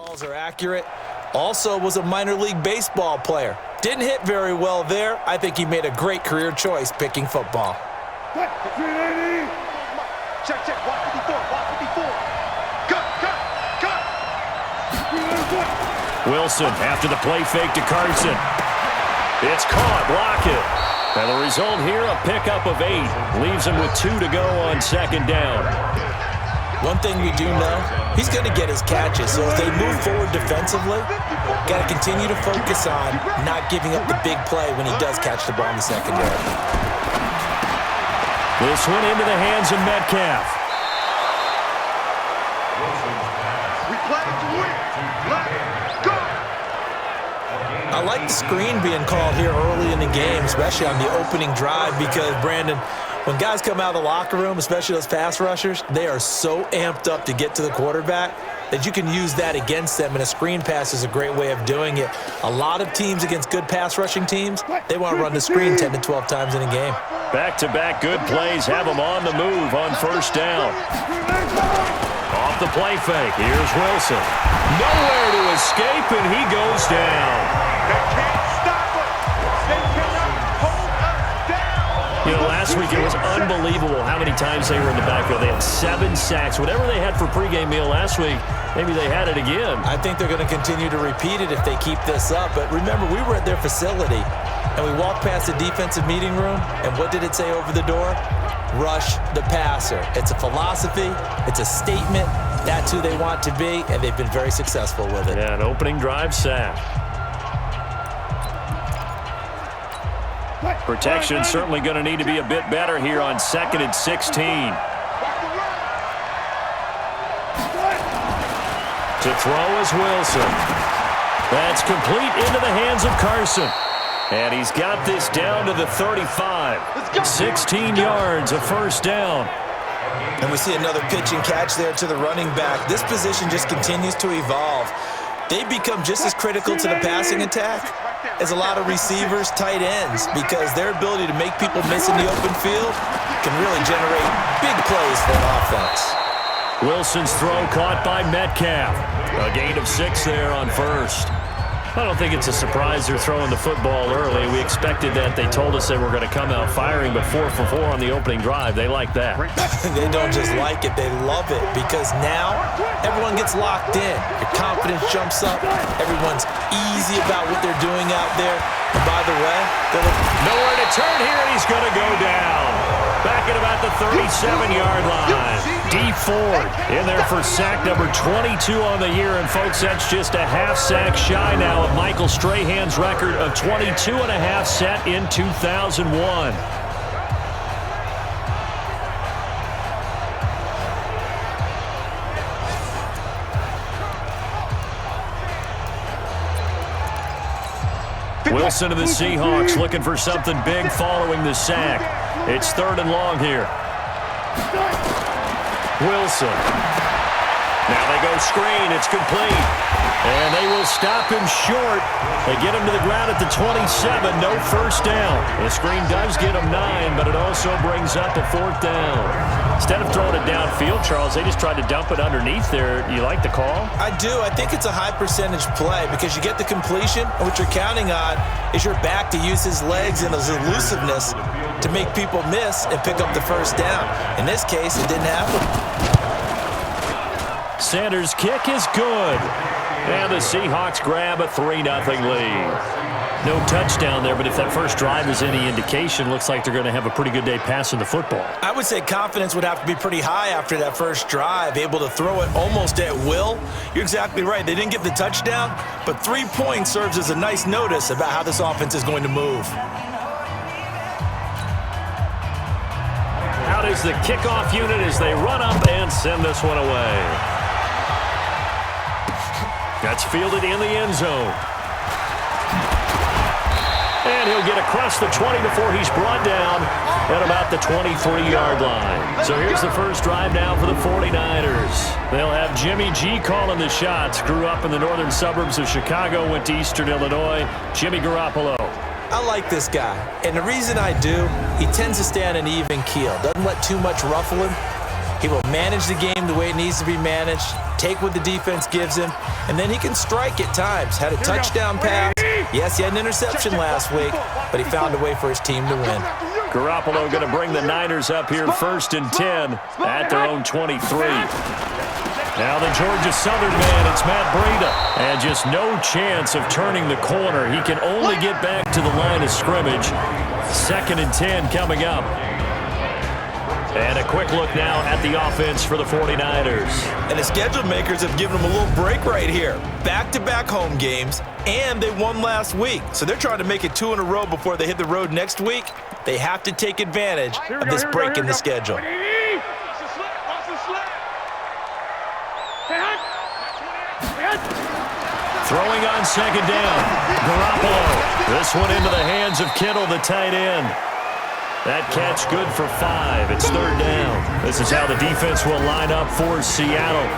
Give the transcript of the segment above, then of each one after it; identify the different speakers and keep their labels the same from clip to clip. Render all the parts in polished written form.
Speaker 1: Calls are accurate. Also was a minor league baseball player. Didn't hit very well there. I think he made a great career choice picking football.
Speaker 2: Check, watch 54, watch 54. Cut.
Speaker 3: Wilson after the play fake to Carson. It's caught, block it. And the result here, a pickup of 8. Leaves him with 2 to go on second down.
Speaker 1: One thing we do know, he's going to get his catches. So as they move forward defensively, got to continue to focus on not giving up the big play when he does catch the ball in the secondary.
Speaker 3: This one into the hands of Metcalf.
Speaker 2: We play to win. Let's go.
Speaker 1: I like the screen being called here early in the game, especially on the opening drive, because, Brandon, when guys come out of the locker room, especially those pass rushers, they are so amped up to get to the quarterback that you can use that against them, and a screen pass is a great way of doing it. A lot of teams against good pass rushing teams, they want to run the screen 10 to 12 times in a game.
Speaker 3: Back-to-back good plays have them on the move on first down. Off the play fake, here's Wilson. Nowhere to escape, and he goes down.
Speaker 2: They can't stop us. They cannot hold us down.
Speaker 3: You know, last week it was unbelievable how many times they were in the backfield. They had 7 sacks. Whatever they had for pregame meal last week, maybe they had it again.
Speaker 1: I think they're going to continue to repeat it if they keep this up. But remember, we were at their facility, and we walked past the defensive meeting room, and what did it say over the door? Rush the passer. It's a philosophy. It's a statement. That's who they want to be, and they've been very successful with it.
Speaker 3: Yeah, an opening drive sack. Protection certainly going to need to be a bit better here on 2nd and 16. To throw is Wilson. That's complete into the hands of Carson. And he's got this down to the 35. 16 yards, a first down.
Speaker 1: And we see another pitch and catch there to the running back. This position just continues to evolve. They become just as critical to the passing attack as a lot of receivers, tight ends, because their ability to make people miss in the open field can really generate big plays for an offense.
Speaker 3: Wilson's throw caught by Metcalf. A gain of 6 there on first. I don't think it's a surprise they're throwing the football early. We expected that. They told us they were going to come out firing, but 4 for 4 on the opening drive. They like that.
Speaker 1: They don't just like it, they love it, because now everyone gets locked in. Your confidence jumps up. Everyone's easy about what they're doing out there. And by the way,
Speaker 3: nowhere to turn here, and he's going to go down. Back at about the 37-yard line. D. Ford in there for sack number 22 on the year. And, folks, that's just a half sack shy now of Michael Strahan's record of 22 and a half set in 2001. Wilson of the Seahawks looking for something big following the sack. It's 3rd and long here. Wilson. Now they go screen. It's complete. And they will stop him short. They get him to the ground at the 27. No first down. The screen does get him 9, but it also brings up a 4th down. Instead of throwing it downfield, Charles, they just tried to dump it underneath there. You like the call?
Speaker 1: I do. I think it's a high percentage play because you get the completion, and what you're counting on is your back to use his legs and his elusiveness to make people miss and pick up the first down. In this case, it didn't happen.
Speaker 3: Sanders' kick is good. And the Seahawks grab a 3-0 lead. No touchdown there, but if that first drive is any indication, looks like they're going to have a pretty good day passing the football.
Speaker 1: I would say confidence would have to be pretty high after that first drive, able to throw it almost at will. You're exactly right. They didn't get the touchdown, but 3 points serves as a nice notice about how this offense is going to move.
Speaker 3: Out is the kickoff unit as they run up and send this one away. That's fielded in the end zone. And he'll get across the 20 before he's brought down at about the 23-yard line. So here's the first drive now for the 49ers. They'll have Jimmy G calling the shots. Grew up in the northern suburbs of Chicago, went to Eastern Illinois. Jimmy Garoppolo.
Speaker 1: I like this guy, and the reason I do, he tends to stay on an even keel. Doesn't let too much ruffle him. He will manage the game the way it needs to be managed, take what the defense gives him, and then he can strike at times. Had a touchdown pass. Yes, he had an interception last week, but he found a way for his team to win.
Speaker 3: Garoppolo going to bring the Niners up here 1st and 10 at their own 23. Now the Georgia Southern man, it's Matt Breida. And just no chance of turning the corner. He can only get back to the line of scrimmage. 2nd and 10 coming up. And a quick look now at the offense for the 49ers.
Speaker 1: And the schedule makers have given them a little break right here. Back-to-back home games, and they won last week. So they're trying to make it 2 in a row before they hit the road next week. They have to take advantage of this break in the schedule.
Speaker 3: Throwing on 2nd down. Garoppolo. This one into the hands of Kittle, the tight end. That catch good for 5. It's 3rd down. This is how the defense will line up for Seattle.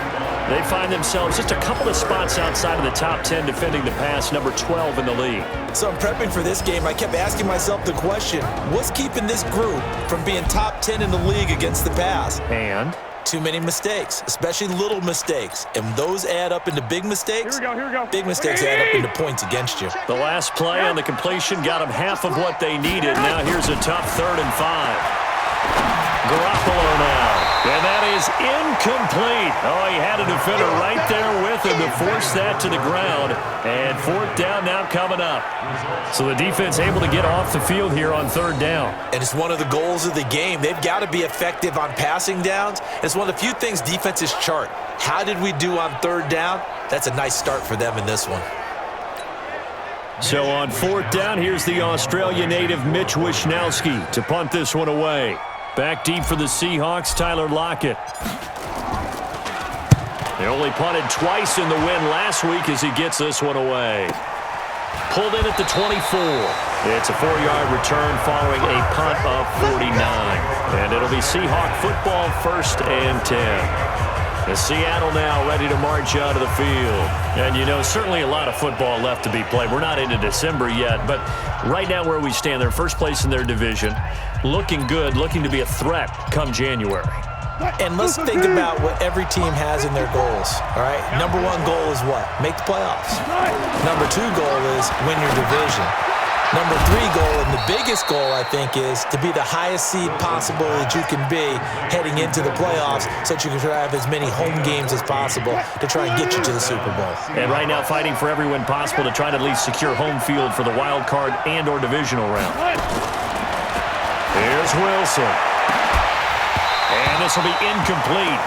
Speaker 3: They find themselves just a couple of spots outside of the top 10 defending the pass, number 12 in the league.
Speaker 1: So I'm prepping for this game. I kept asking myself the question, what's keeping this group from being top 10 in the league against the pass?
Speaker 3: And?
Speaker 1: Too many mistakes, especially little mistakes. And those add up into big mistakes.
Speaker 2: Here we go.
Speaker 1: Big mistakes add up into points against you.
Speaker 3: The last play on the completion got them half of what they needed. Now here's a tough 3rd and 5. Garoppolo now. And that is incomplete. Oh, he had a defender right there with him to force that to the ground. And 4th down now coming up. So the defense able to get off the field here on 3rd down.
Speaker 1: And it's one of the goals of the game. They've got to be effective on passing downs. It's one of the few things defenses chart. How did we do on 3rd down? That's a nice start for them in this one.
Speaker 3: So on 4th down, here's the Australia native Mitch Wishnowsky to punt this one away. Back deep for the Seahawks, Tyler Lockett. They only punted twice in the win last week as he gets this one away. Pulled in at the 24. It's a 4-yard return following a punt of 49. And it'll be Seahawk football 1st and 10. The Seattle now ready to march out of the field. And, you know, certainly a lot of football left to be played. We're not into December yet, but right now where we stand, they're first place in their division. Looking good, looking to be a threat come January.
Speaker 1: And let's think about what every team has in their goals, all right? Number 1 goal is what? Make the playoffs. Number 2 goal is win your division. Number 3 goal, and the biggest goal, I think, is to be the highest seed possible that you can be heading into the playoffs so that you can have as many home games as possible to try and get you to the Super Bowl.
Speaker 3: And right now fighting for every win possible to try to at least secure home field for the wild card and or divisional round. Here's Wilson. And this will be incomplete.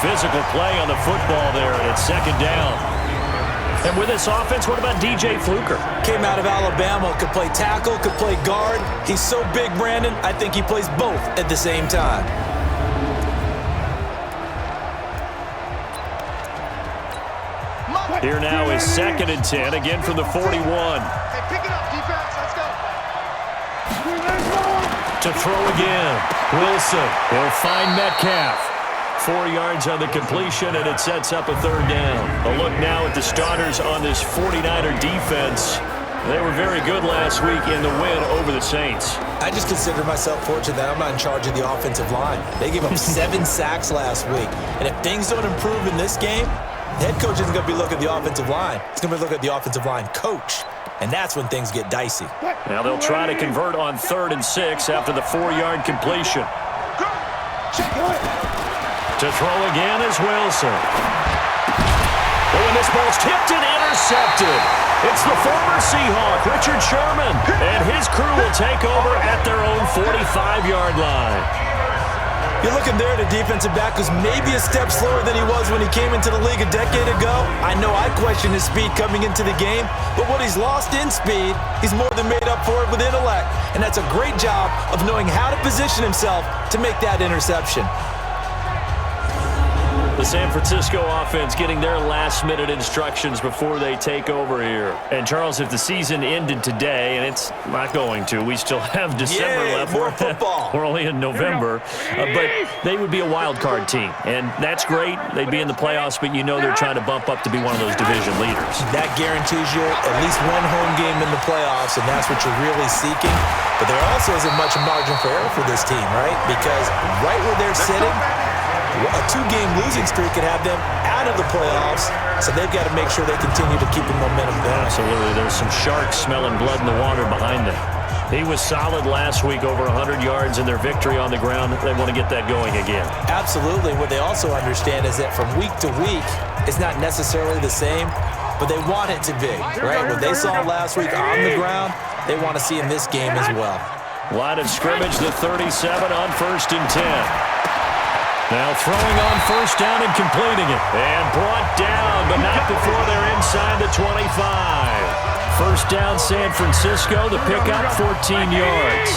Speaker 3: Physical play on the football there, and it's 2nd down. And with this offense, what about DJ Fluker?
Speaker 1: Came out of Alabama, could play tackle, could play guard. He's so big, Brandon, I think he plays both at the same time.
Speaker 3: Here now is 2nd and 10, again from the 41.
Speaker 2: Hey, pick it up, defense. Let's go.
Speaker 3: To throw again. Wilson will find Metcalf. 4 yards on the completion, and it sets up a 3rd down. A look now at the starters on this 49er defense. They were very good last week in the win over the Saints.
Speaker 1: I just consider myself fortunate that I'm not in charge of the offensive line. They gave up 7 sacks last week. And if things don't improve in this game, the head coach isn't going to be looking at the offensive line. He's going to be looking at the offensive line coach. And that's when things get dicey.
Speaker 3: Now they'll try to convert on 3rd and 6 after the 4-yard completion. To throw again is Wilson. Oh, and this ball's tipped and intercepted. It's the former Seahawk, Richard Sherman, and his crew will take over at their own 45-yard line.
Speaker 1: You're looking there at a defensive back who's maybe a step slower than he was when he came into the league a decade ago. I know I questioned his speed coming into the game, but what he's lost in speed, he's more than made up for it with intellect. And that's a great job of knowing how to position himself to make that interception.
Speaker 3: The San Francisco offense getting their last-minute instructions before they take over here. And, Charles, if the season ended today, and it's not going to, we still have December left.
Speaker 1: More football.
Speaker 3: We're only in November. But they would be a wild card team. And that's great. They'd be in the playoffs, but you know they're trying to bump up to be one of those division leaders.
Speaker 1: That guarantees you at least one home game in the playoffs, and that's what you're really seeking. But there also isn't much margin for error for this team, right? Because right where they're sitting, A 2-game losing streak could have them out of the playoffs, so they've got to make sure they continue to keep the momentum going.
Speaker 3: Absolutely. There's some sharks smelling blood in the water behind them. He was solid last week, over 100 yards in their victory on the ground. They want to get that going again.
Speaker 1: Absolutely. What they also understand is that from week to week, it's not necessarily the same, but they want it to be, right? What they saw last week on the ground, they want to see in this game as well.
Speaker 3: Line of scrimmage, the 37 on 1st and 10. Now throwing on 1st down and completing it. And brought down, but not before they're inside the 25. 1st down, San Francisco. The pickup, 14 yards.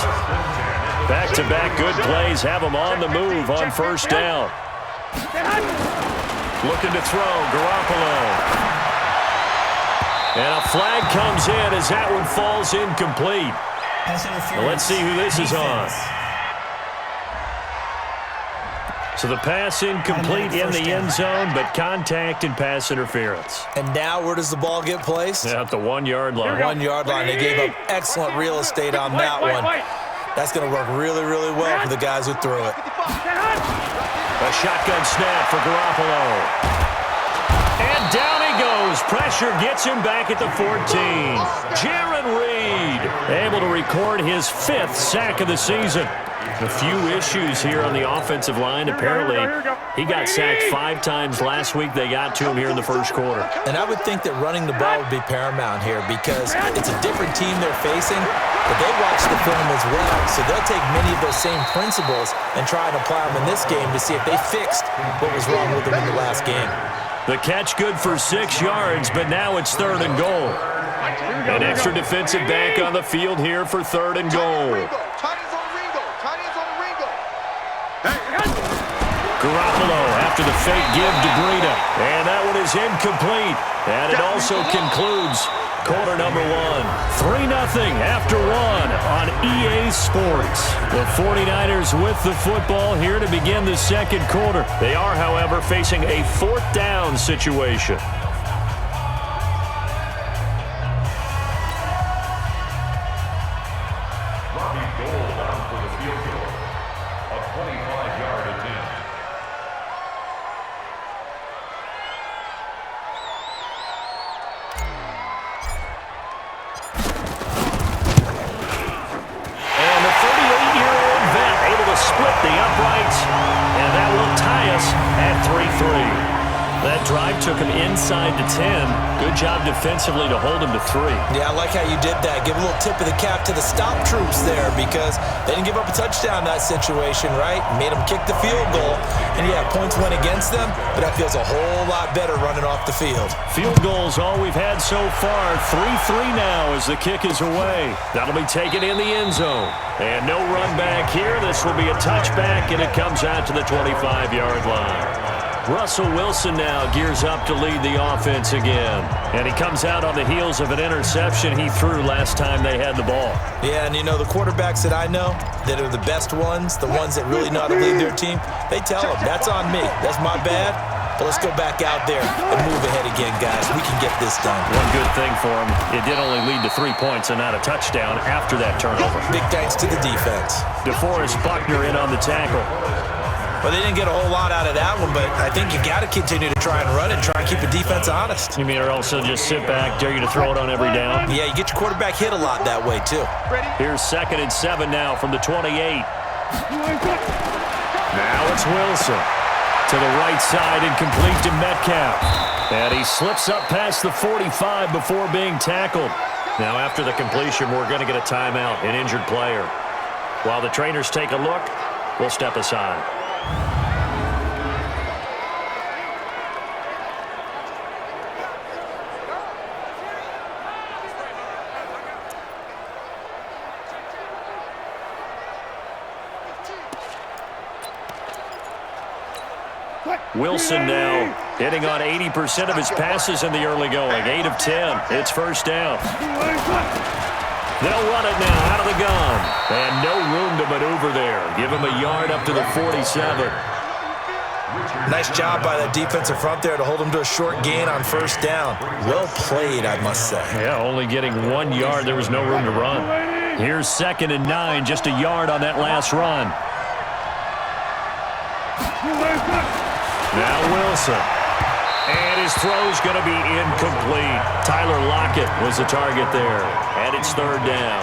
Speaker 3: Back-to-back good plays have them on the move on 1st down. Looking to throw, Garoppolo. And a flag comes in as that one falls incomplete. Well, let's see who this is on. So the pass incomplete in the end zone, but contact and pass interference.
Speaker 1: And now where does the ball get placed?
Speaker 3: Yeah, at the 1-yard line.
Speaker 1: 1-yard line. They gave up excellent real estate on that one. That's going to work really, really well for the guys who threw it.
Speaker 3: A shotgun snap for Garoppolo. And down he goes. Pressure gets him back at the 14. Jaron Reed able to record his 5th sack of the season. A few issues here on the offensive line. Apparently, he got sacked 5 times last week. They got to him here in the 1st quarter.
Speaker 1: And I would think that running the ball would be paramount here because it's a different team they're facing, but they watch the film as well. So they'll take many of those same principles and try and apply them in this game to see if they fixed what was wrong with them in the last game.
Speaker 3: The catch good for 6 yards, but now it's 3rd and goal. An extra defensive back on the field here for 3rd and goal. Garoppolo after the fake give to Breida. And that one is incomplete. And it also concludes quarter number 1. 3-0 after 1 on EA Sports. The 49ers with the football here to begin the 2nd quarter. They are, however, facing a 4th down situation. Took him inside the 10. Good job defensively to hold him to 3.
Speaker 1: Yeah, I like how you did that. Give a little tip of the cap to the stop troops there because they didn't give up a touchdown in that situation, right? Made them kick the field goal. And, yeah, points went against them, but that feels a whole lot better running off the field.
Speaker 3: Field goals all we've had so far. 3-3 now as the kick is away. That'll be taken in the end zone. And no run back here. This will be a touchback, and it comes out to the 25-yard line. Russell Wilson now gears up to lead the offense again. And he comes out on the heels of an interception he threw last time they had the ball.
Speaker 1: Yeah, and you know, the quarterbacks that I know that are the best ones, the ones that really know how to lead their team, they tell them, that's on me. That's my bad. But let's go back out there and move ahead again, guys. We can get this done.
Speaker 3: One good thing for him, it did only lead to 3 points and not a touchdown after that turnover.
Speaker 1: Big thanks to the defense.
Speaker 3: DeForest Buckner in on the tackle.
Speaker 1: Well, they didn't get a whole lot out of that one, but I think you got to continue to try and run and try and keep the defense honest.
Speaker 3: You mean or also just sit back, dare you to throw it on every down?
Speaker 1: Yeah, you get your quarterback hit a lot that way, too.
Speaker 3: Here's 2nd and 7 now from the 28. Now it's Wilson. To the right side and complete to Metcalf. And he slips up past the 45 before being tackled. Now after the completion, we're going to get a timeout, an injured player. While the trainers take a look, we'll step aside. Wilson now hitting on 80% of his passes in the early going. 8 of 10. It's 1st down. They'll run it now out of the gun. And no room to maneuver there. Give him a yard up to the 47.
Speaker 1: Nice job by that defensive front there to hold him to a short gain on 1st down. Well played, I must say.
Speaker 3: Yeah, only getting 1 yard. There was no room to run. Here's 2nd and 9. Just a yard on that last run. Now Wilson. And his throw's going to be incomplete. Tyler Lockett was the target there. And it's third down.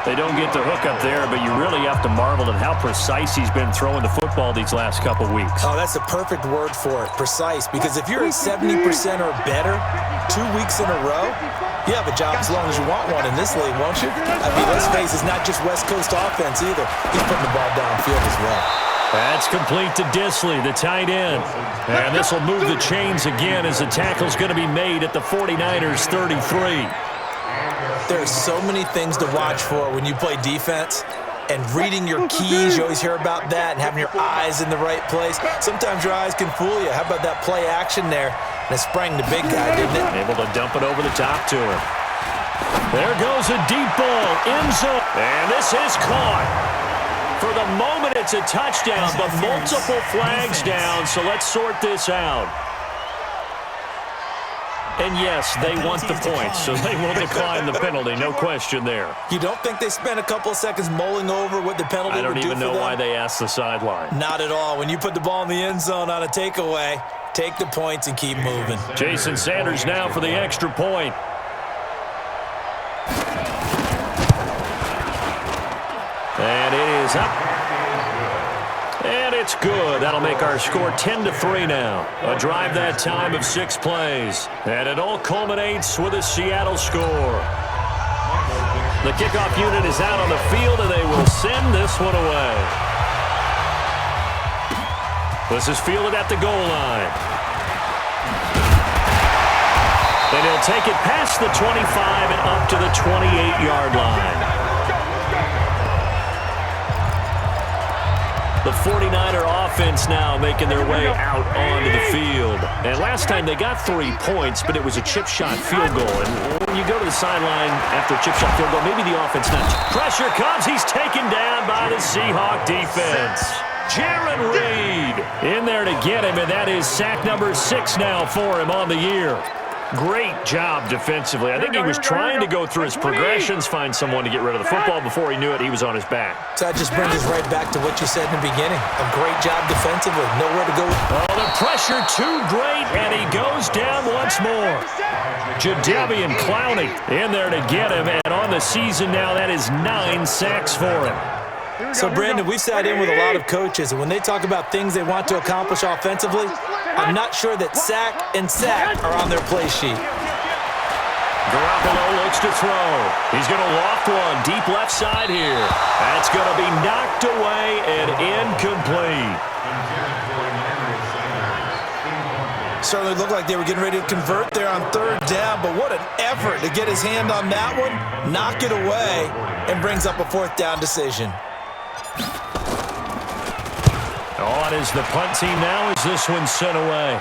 Speaker 3: They don't get the hook up there, but you really have to marvel at how precise he's been throwing the football these last couple weeks.
Speaker 1: Oh, that's the perfect word for it, precise. Because if you're at 70% or better 2 weeks in a row, you have a job as long as you want one in this league, won't you? I mean, let's face it, it's not just West Coast offense either. He's putting the ball downfield as well.
Speaker 3: That's complete to Disley, the tight end. And this will move the chains again as the tackle's going to be made at the 49ers 33.
Speaker 1: There are so many things to watch for when you play defense. And reading your keys, you always hear about that, and having your eyes in the right place. Sometimes your eyes can fool you. How about that play action there? And it sprang the big guy, didn't it?
Speaker 3: Able to dump it over the top to him. There goes a deep ball, end zone. And this is caught. For the moment, it's a touchdown, but multiple flags down, so let's sort this out. And yes, they want the points, so they will decline the penalty, no question there.
Speaker 1: You don't think they spent a couple of seconds mulling over what the penalty would do for them?
Speaker 3: I don't even know why they asked the sideline.
Speaker 1: Not at all. When you put the ball in the end zone on a takeaway, take the points and keep moving.
Speaker 3: Jason Sanders now for the extra point. And it is up. And it's good. That'll make our score 10-3 now. A drive that time of 6 plays. And it all culminates with a Seattle score. The kickoff unit is out on the field, and they will send this one away. This is fielded at the goal line. And he'll take it past the 25 and up to the 28-yard line. The 49er offense now making their way out onto the field. And last time they got 3 points, but it was a chip shot field goal. And when you go to the sideline after a chip shot field goal, maybe the offense not. Pressure comes. He's taken down by the Seahawks defense. Jaron Reed in there to get him, and that is sack number 6 now for him on the year. Great job defensively. I think he was trying to go through his progressions, find someone to get rid of the football. Before he knew it, he was on his back.
Speaker 1: So that just brings us right back to what you said in the beginning. A great job defensively. Nowhere to go.
Speaker 3: Oh, the pressure too great, and he goes down once more. Jadeveon Clowney in there to get him, and on the season now, that is 9 sacks for him.
Speaker 1: So, Brandon, we've sat in with a lot of coaches, and when they talk about things they want to accomplish offensively, I'm not sure that sack and sack are on their play sheet.
Speaker 3: Garoppolo looks to throw. He's going to loft one deep left side here. That's going to be knocked away and incomplete.
Speaker 1: Certainly looked like they were getting ready to convert there on 3rd down, but what an effort to get his hand on that one, knock it away, and brings up a 4th down decision.
Speaker 3: On is the punt team now as this one's sent away.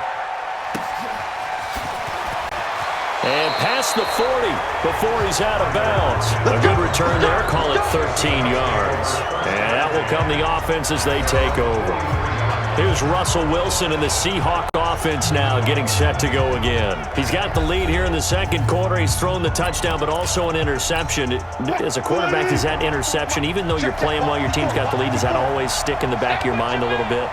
Speaker 3: And past the 40 before he's out of bounds. A good return there, call it 13 yards. And that will come the offense as they take over. Here's Russell Wilson in the Seahawks offense now getting set to go again. He's got the lead here in the 2nd quarter. He's thrown the touchdown, but also an interception. As a quarterback, does that interception, even though you're playing while your team's got the lead, does that always stick in the back of your mind a little bit?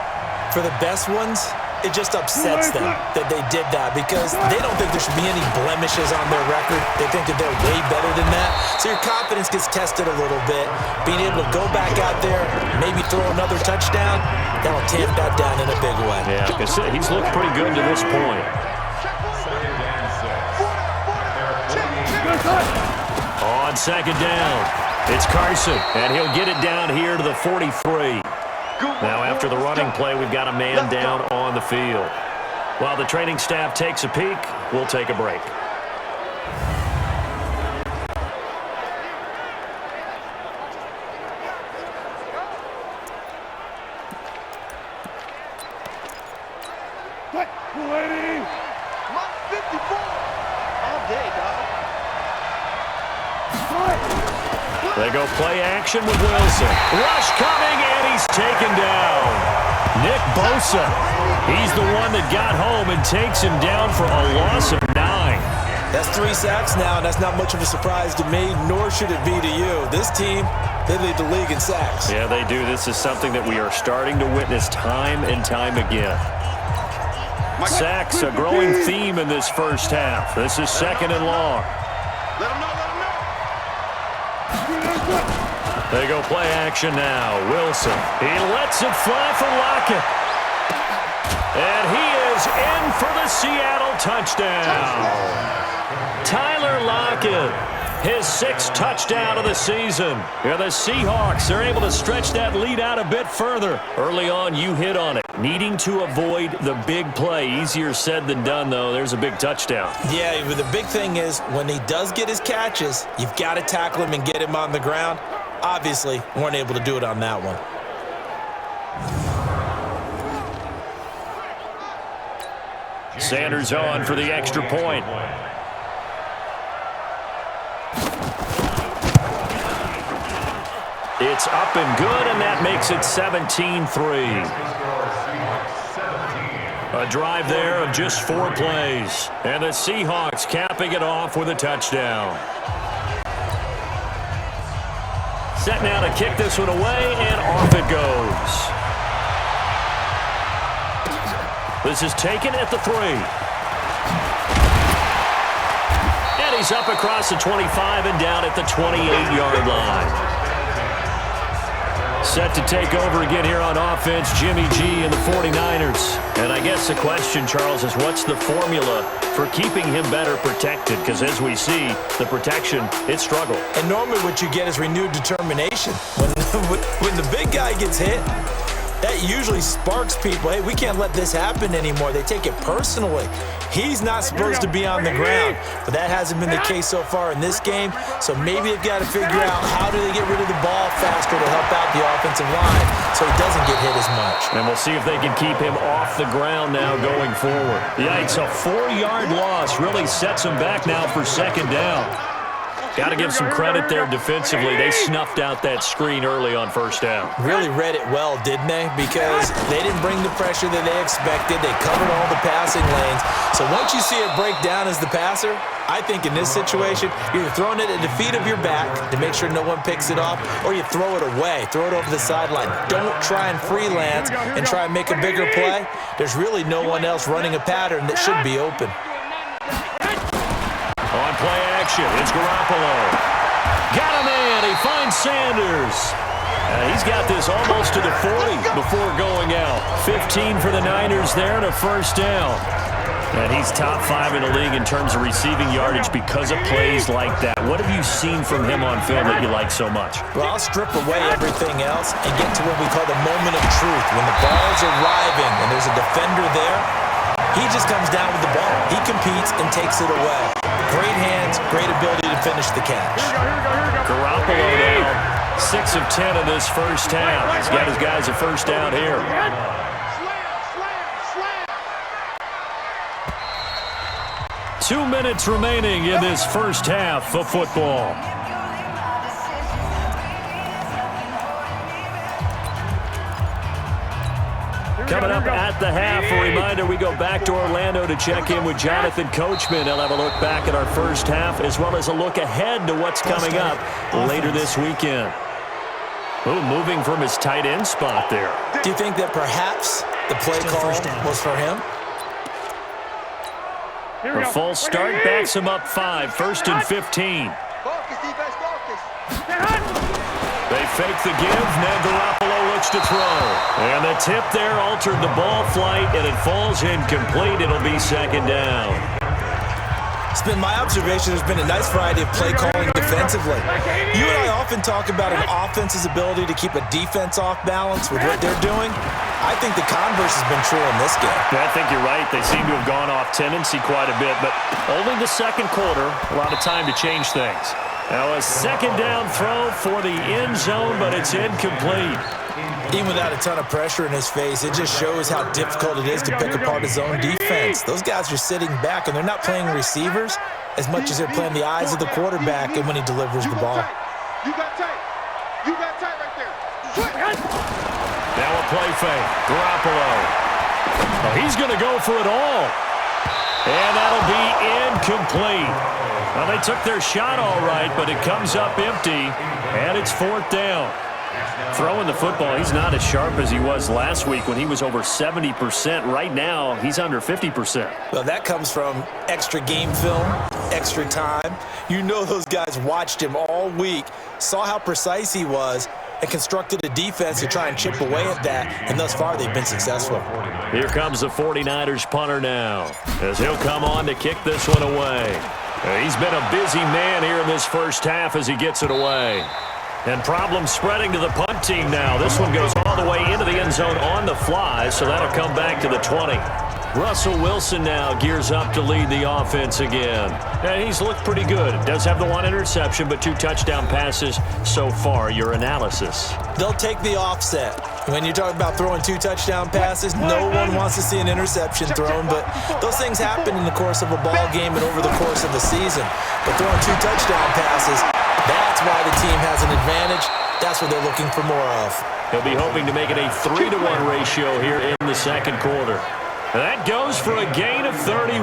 Speaker 1: For the best ones, it just upsets them that they did that because they don't think there should be any blemishes on their record. They think that they're way better than that. So your confidence gets tested a little bit. Being able to go back out there, maybe throw another touchdown, that'll tamp that down in a big way.
Speaker 3: Yeah, like I said, he's looked pretty good to this point. On 2nd down, it's Carson, and he'll get it down here to the 43. Now, after the running play, we've got a man down on the field. While the training staff takes a peek, we'll take a break. They go play action with Wilson. Rush coming, and he's taken down. Nick Bosa, he's the one that got home and takes him down for a loss of 9.
Speaker 1: That's 3 sacks now, and that's not much of a surprise to me, nor should it be to you. This team, they lead the league in sacks.
Speaker 3: Yeah, they do. This is something that we are starting to witness time and time again. Sacks, a growing theme in this first half. This is 2nd and long.
Speaker 2: Let him know, let him know.
Speaker 3: They go play action now. Wilson, he lets it fly for Lockett. And he is in for the Seattle touchdown. Tyler Lockett, his 6th touchdown of the season. Yeah, the Seahawks are able to stretch that lead out a bit further. Early on, you hit on it. Needing to avoid the big play. Easier said than done, though. There's a big touchdown.
Speaker 1: Yeah, but the big thing is when he does get his catches, you've got to tackle him and get him on the ground. Obviously, weren't able to do it on that one.
Speaker 3: Sanders on for the extra point. It's up and good, and that makes it 17-3. A drive there of just 4 plays. And the Seahawks capping it off with a touchdown. Set now to kick this one away, and off it goes. This is taken at the 3. And he's up across the 25 and down at the 28-yard line. Set to take over again here on offense, Jimmy G and the 49ers. And I guess the question, Charles, is what's the formula for keeping him better protected? Because as we see, the protection, it struggled.
Speaker 1: And normally what you get is renewed determination. When the big guy gets hit, that usually sparks people. Hey, we can't let this happen anymore. They take it personally. He's not supposed to be on the ground, but that hasn't been the case so far in this game. So maybe they've got to figure out how do they get rid of the ball faster to help out the offensive line so he doesn't get hit as much.
Speaker 3: And we'll see if they can keep him off the ground now going forward. Yikes, a 4-yard loss really sets him back now for 2nd down. Got to give some credit there defensively. They snuffed out that screen early on 1st down.
Speaker 1: Really read it well, didn't they? Because they didn't bring the pressure that they expected. They covered all the passing lanes. So once you see it break down as the passer, I think in this situation, you're either throwing it at the feet of your back to make sure no one picks it off, or you throw it away. Throw it over the sideline. Don't try and freelance and try and make a bigger play. There's really no one else running a pattern that should be open.
Speaker 3: On play action, it's Garoppolo. Got a man, he finds Sanders. He's got this almost to the 40 before going out. 15 for the Niners there and a 1st down. And he's top 5 in the league in terms of receiving yardage because of plays like that. What have you seen from him on film that you like so much?
Speaker 1: Well, I'll strip away everything else and get to what we call the moment of truth. When the ball's arriving and there's a defender there, he just comes down with the ball. He competes and takes it away. Great hands, great ability to finish the catch.
Speaker 3: Garoppolo now, 6 of 10 in this first half. He's got his guys a 1st down here.
Speaker 2: Slam.
Speaker 3: 2 minutes remaining in this first half of football. Coming up at the half, a reminder, we go back to Orlando to check in with Jonathan Coachman. He'll have a look back at our first half as well as a look ahead to what's coming up later this weekend. Ooh, moving from his tight end spot there.
Speaker 1: Do you think that perhaps the play call was for him?
Speaker 3: A false start backs him up 5, 1st and 15. They fake the give. Now Garoppolo looks to throw. And the tip there altered the ball flight, and it falls incomplete. It'll be 2nd down.
Speaker 1: It's been my observation there's been a nice variety of play calling defensively. You and I often talk about an offense's ability to keep a defense off balance with what they're doing. I think the converse has been true in this game.
Speaker 3: Yeah, I think you're right. They seem to have gone off tendency quite a bit, but only the 2nd quarter, a lot of time to change things. Now a 2nd down throw for the end zone, but it's incomplete.
Speaker 1: Even without a ton of pressure in his face, it just shows how difficult it is to pick apart his own defense. Those guys are sitting back, and they're not playing receivers as much as they're playing the eyes of the quarterback and when he delivers the ball.
Speaker 2: You got tight. You got tight right there.
Speaker 3: Now a play fake. Garoppolo. Oh, he's going to go for it all. And that'll be incomplete. Well, they took their shot all right, but it comes up empty, and it's 4th down. Throwing the football, he's not as sharp as he was last week when he was over 70%. Right now, he's under 50%.
Speaker 1: Well, that comes from extra game film, extra time. You know those guys watched him all week, saw how precise he was, and constructed a defense to try and chip away at that, and thus far they've been successful.
Speaker 3: Here comes the 49ers punter now, as he'll come on to kick this one away. He's been a busy man here in this first half as he gets it away. And problems spreading to the punt team now. This one goes all the way into the end zone on the fly, so that'll come back to the 20. Russell Wilson now gears up to lead the offense again. And he's looked pretty good. Does have the 1 interception, but 2 touchdown passes so far. Your analysis?
Speaker 1: They'll take the offset. When you talk about throwing 2 touchdown passes, no one wants to see an interception thrown, but those things happen in the course of a ball game and over the course of a season. But throwing 2 touchdown passes, that's why the team has an advantage. That's what they're looking for more of.
Speaker 3: He'll be hoping to make it a 3-to-1 ratio here in the second quarter. That goes for a gain of 31.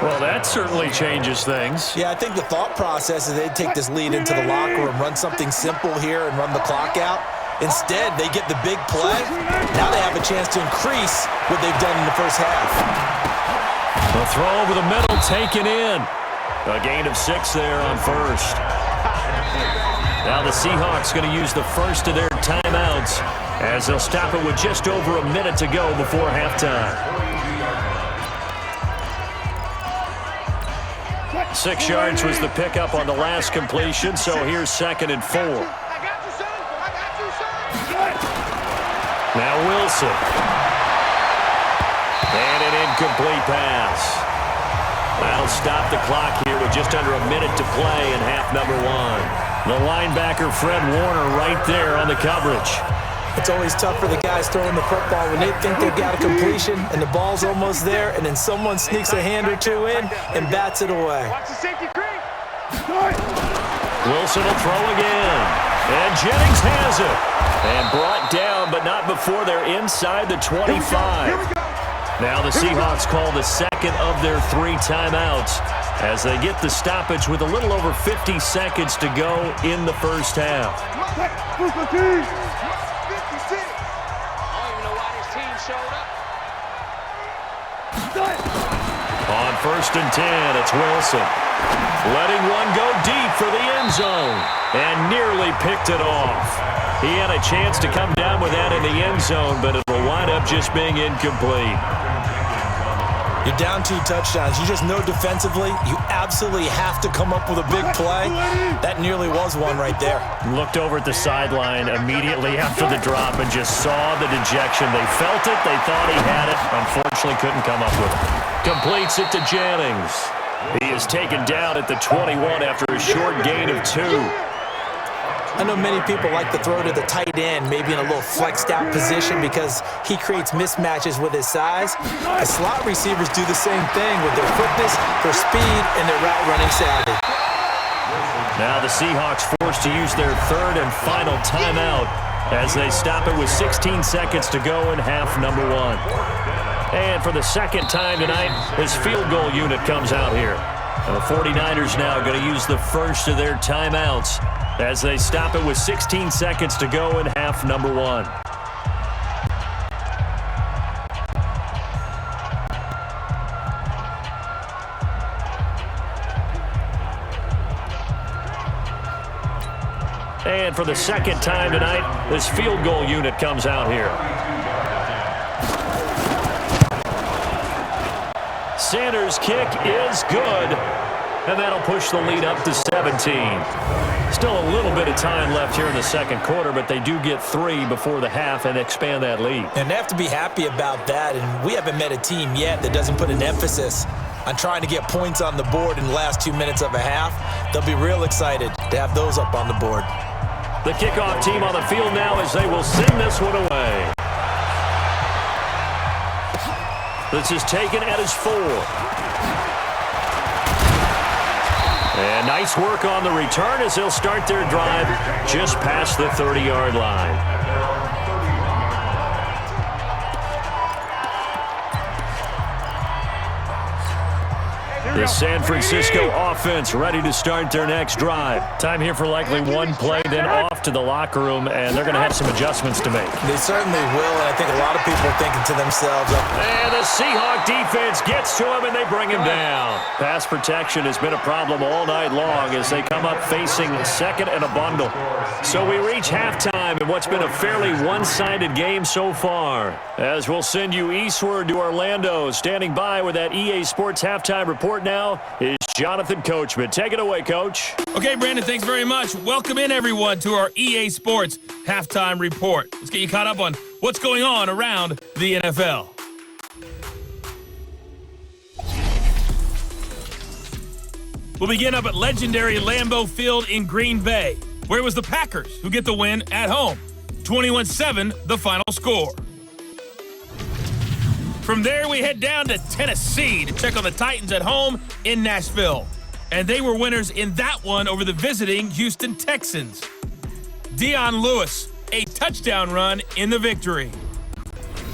Speaker 3: Well, that certainly changes things.
Speaker 1: Yeah, I think the thought process is they'd take this lead into the locker room, run something simple here and run the clock out. Instead, they get the big play. Now they have a chance to increase what they've done in the first half.
Speaker 3: The throw over the middle taken in. A gain of 6 there on first. Now the Seahawks going to use the first of their timeouts as they'll stop it with just over a minute to go before halftime. 6 yards was the pickup on the last completion, so here's 2nd and 4. Now Wilson. And an incomplete pass. That'll stop the clock here with just under a minute to play in half number 1. The linebacker, Fred Warner, right there on the coverage.
Speaker 1: It's always tough for the guys throwing the football when they think they've got a completion and the ball's almost there, and then someone sneaks a hand or 2 in and bats it away.
Speaker 2: Watch the safety creep.
Speaker 3: Wilson will throw again. And Jennings has it. And brought down, but not before they're inside the 25. Now the Seahawks call the second of their 3 timeouts as they get the stoppage with a little over 50 seconds to go in the first half. On 1st and 10, it's Wilson. Letting one go deep for the end zone and nearly picked it off. He had a chance to come down with that in the end zone, but it'll wind up just being incomplete.
Speaker 1: You're down 2 touchdowns. You just know defensively you absolutely have to come up with a big play. That nearly was one right there.
Speaker 3: Looked over at the sideline immediately after the drop and just saw the dejection. They felt it. They thought he had it. Unfortunately, couldn't come up with it. Completes it to Jennings. He is taken down at the 21 after a short gain of 2.
Speaker 1: I know many people like to throw to the tight end, maybe in a little flexed out position because he creates mismatches with his size. The slot receivers do the same thing with their quickness, their speed, and their route running savvy.
Speaker 3: Now the Seahawks forced to use their 3rd and final timeout as they stop it with 16 seconds to go in half number 1. And for the second time tonight, his field goal unit comes out here. And the 49ers now going to use the first of their timeouts as they stop it with 16 seconds to go in half number 1. And for the second time tonight, this field goal unit comes out here. Sanders' kick is good, and that'll push the lead up to 17. Still a little bit of time left here in the second quarter, but they do get 3 before the half and expand that lead.
Speaker 1: And they have to be happy about that, and we haven't met a team yet that doesn't put an emphasis on trying to get points on the board in the last 2 minutes of a half. They'll be real excited to have those up on the board.
Speaker 3: The kickoff team on the field now as they will send this one away. This is taken at his 4. And nice work on the return as they'll start their drive just past the 30-yard line. The San Francisco offense ready to start their next drive. Time here for likely one play, then off to the locker room, and they're going to have some adjustments to make.
Speaker 1: They certainly will, and I think a lot of people are thinking to themselves,
Speaker 3: and the Seahawks defense gets to him, and they bring him down. Pass protection has been a problem all night long as they come up facing second and a bundle. So we reach halftime in what's been a fairly one-sided game so far. As we'll send you eastward to Orlando. Standing by with that EA Sports halftime report now is Jonathan Coachman. Take it away, Coach.
Speaker 4: Okay, Brandon, thanks very much. Welcome in, everyone, to our EA Sports halftime report. Let's get you caught up on what's going on around the NFL. We'll begin up at legendary Lambeau Field in Green Bay, where it was the Packers who get the win at home. 21-7, the final score. From there, we head down to Tennessee to check on the Titans at home in Nashville. And they were winners in that one over the visiting Houston Texans. Dion Lewis, a touchdown run in the victory.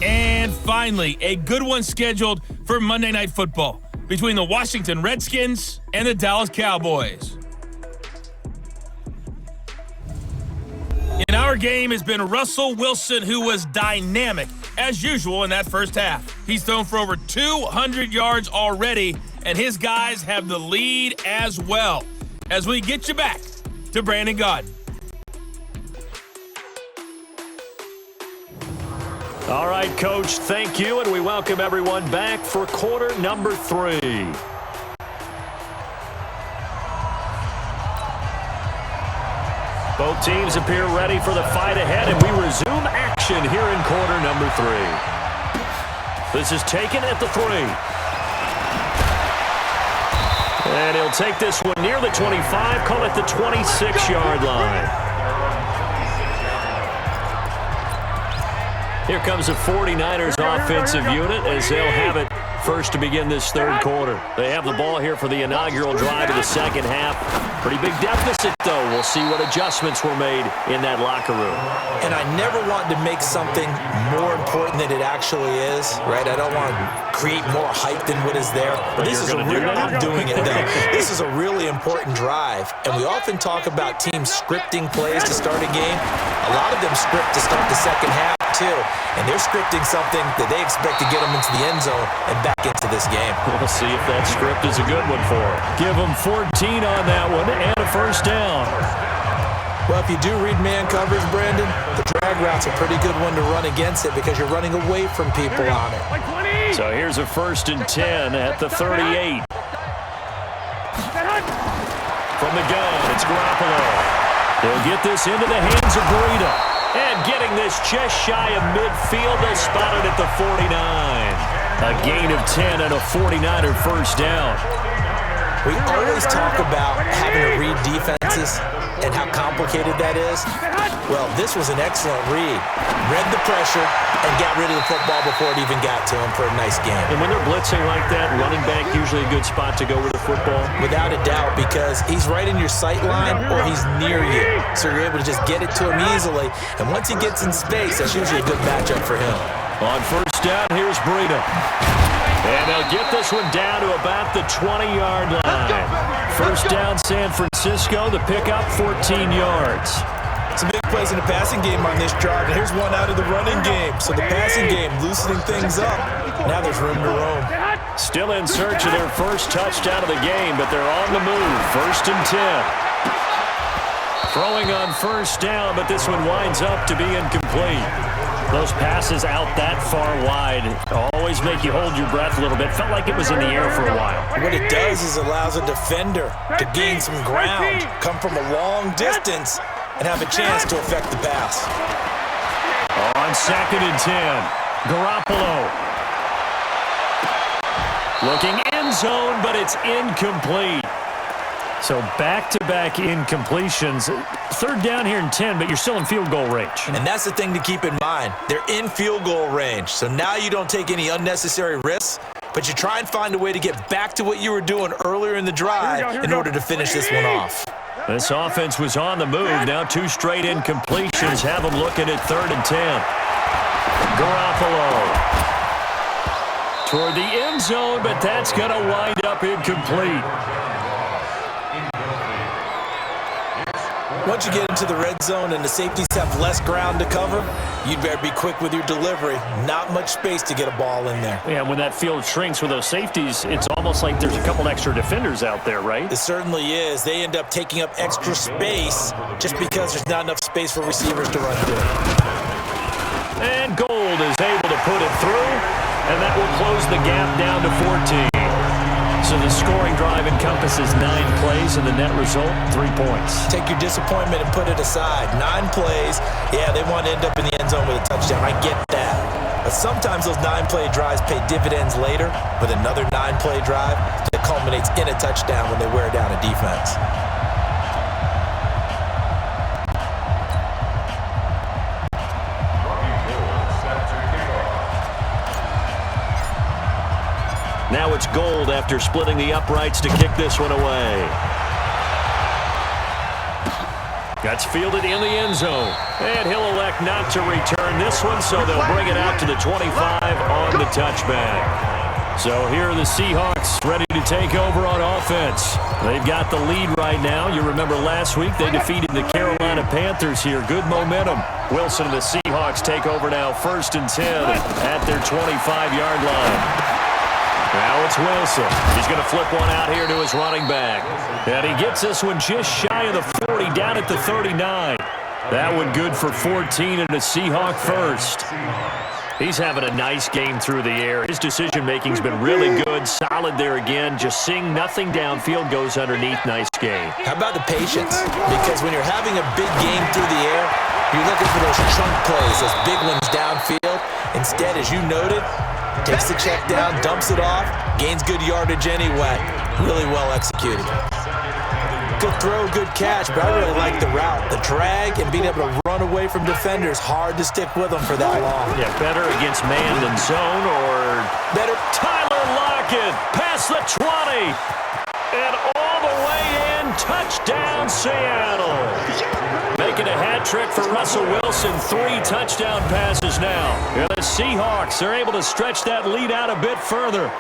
Speaker 4: And finally, a good one scheduled for Monday Night Football between the Washington Redskins and the Dallas Cowboys. In our game has been Russell Wilson, who was dynamic, as usual, in that first half. He's thrown for over 200 yards already, and his guys have the lead as well. As we get you back to Brandon Gaudin.
Speaker 3: All right, Coach, thank you, and we welcome everyone back for quarter number 3. Both teams appear ready for the fight ahead, and we resume action here in quarter number 3. This is taken at the 3. And he'll take this one near the 25, call it the 26-yard line. Here comes the 49ers offensive unit as they'll have it first to begin this third quarter. They have the ball here for the inaugural drive of the second half. Pretty big deficit, though. We'll see what adjustments were made in that locker room.
Speaker 1: and I never want to make something more important than it actually is, right? I don't want to create more hype than what is there. But this is I'm doing it, though. This is a really important drive, and we often talk about teams scripting plays to start a game. A lot of them script to start the second half, too, and they're scripting something that they expect to get them into the end zone and back into this game.
Speaker 3: We'll see if that script is a good one for them. Give them 14 on that one and a first down.
Speaker 1: Well, if you do read man coverage, Brandon, the drag route's a pretty good one to run against it because you're running away from people on it.
Speaker 3: So here's a 1st and 10 at the 38. From the gun, it's Garoppolo. They'll get this into the hands of Breida. And getting this just shy of midfield, they'll spot it at the 49. A gain of 10 and a 49er first down.
Speaker 1: We always talk about having to read defenses and how complicated that is. Well, this was an excellent read. Read the pressure and got rid of the football before it even got to him for a nice game.
Speaker 3: And when they're blitzing like that, running back usually a good spot to go with the football.
Speaker 1: Without a doubt, because he's right in your sight line or he's near you. So you're able to just get it to him easily. And once he gets in space, that's usually a good matchup for him.
Speaker 3: On first down, here's Breida. And they'll get this one down to about the 20-yard line. First down, San Francisco. The pickup, 14 yards.
Speaker 1: Some big plays in the passing game on this drive, and here's one out of the running game. So the passing game loosening things up. Now there's room to roam.
Speaker 3: Still in search of their first touchdown of the game, but they're on the move. 1st and 10. Throwing on first down, but this one winds up to be incomplete. Those passes out that far wide always make you hold your breath a little bit. Felt like it was in the air for a while.
Speaker 1: What it does is allows a defender to gain some ground, come from a long distance, and have a chance to affect the pass.
Speaker 3: On 2nd and 10, Garoppolo. Looking end zone, but it's incomplete. So back-to-back incompletions. 3rd down here and 10, but you're still in field goal range.
Speaker 1: And that's the thing to keep in mind. They're in field goal range. So now you don't take any unnecessary risks, but you try and find a way to get back to what you were doing earlier in the drive in order to finish this one off.
Speaker 3: This offense was on the move. Now 2 straight incompletions have them looking at 3rd and 10. Garoppolo. toward the end zone, but that's going to wind up incomplete.
Speaker 1: Once you get into the red zone and the safeties have less ground to cover, you'd better be quick with your delivery. Not much space to get a ball in there.
Speaker 3: Yeah, when that field shrinks with those safeties, it's almost like there's a couple extra defenders out there, right?
Speaker 1: It certainly is. They end up taking up extra space just because there's not enough space for receivers to run through.
Speaker 3: And Gold is able to put it through, and that will close the gap down to 14. So the scoring drive encompasses 9 plays, and the net result, 3 points.
Speaker 1: Take your disappointment and put it aside. 9 plays, yeah, they want to end up in the end zone with a touchdown. I get that. But sometimes those 9-play drives pay dividends later with another 9-play drive that culminates in a touchdown when they wear down a defense.
Speaker 3: Now it's Gold after splitting the uprights to kick this one away. That's fielded in the end zone. And he'll elect not to return this one, so they'll bring it out to the 25 on the touchback. So here are the Seahawks ready to take over on offense. They've got the lead right now. You remember last week they defeated the Carolina Panthers here. Good momentum. Wilson and the Seahawks take over now, 1st and 10 at their 25-yard line. Now it's Wilson. He's going to flip one out here to his running back. And he gets this one just shy of the 40, down at the 39. That one good for 14 and a Seahawk first. He's having a nice game through the air. His decision-making's been really good. Solid there again. Just seeing nothing downfield, goes underneath. Nice game.
Speaker 1: How about the patience? Because when you're having a big game through the air, you're looking for those chunk plays, those big ones downfield. Instead, as you noted, takes the check down, dumps it off, gains good yardage anyway. Really well executed. Good throw, good catch, but I really like the route. The drag and being able to run away from defenders, hard to stick with them for that long.
Speaker 3: Yeah, better against man than zone, or better. Tyler Lockett past the 20 and all the way in. Touchdown, Seattle. Making a hat trick for Russell Wilson. 3 touchdown passes now. And the Seahawks are able to stretch that lead out a bit further.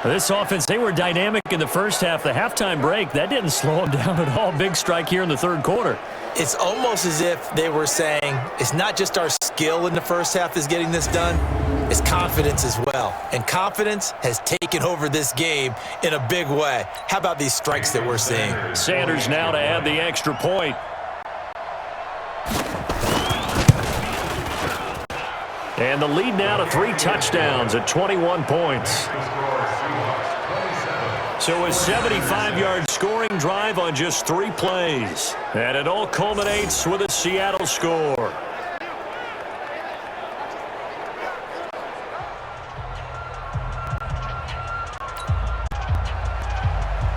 Speaker 3: This offense, they were dynamic in the first half. The halftime break, that didn't slow them down at all. Big strike here in the 3rd quarter.
Speaker 1: It's almost as if they were saying, it's not just our skill in the first half that's getting this done, it's confidence as well. And confidence has taken over this game in a big way. How about these strikes that we're seeing?
Speaker 3: Sanders now to add the extra point. And the lead now to 3 touchdowns at 21 points. So a 75-yard scoring drive on just 3 plays. And it all culminates with a Seattle score.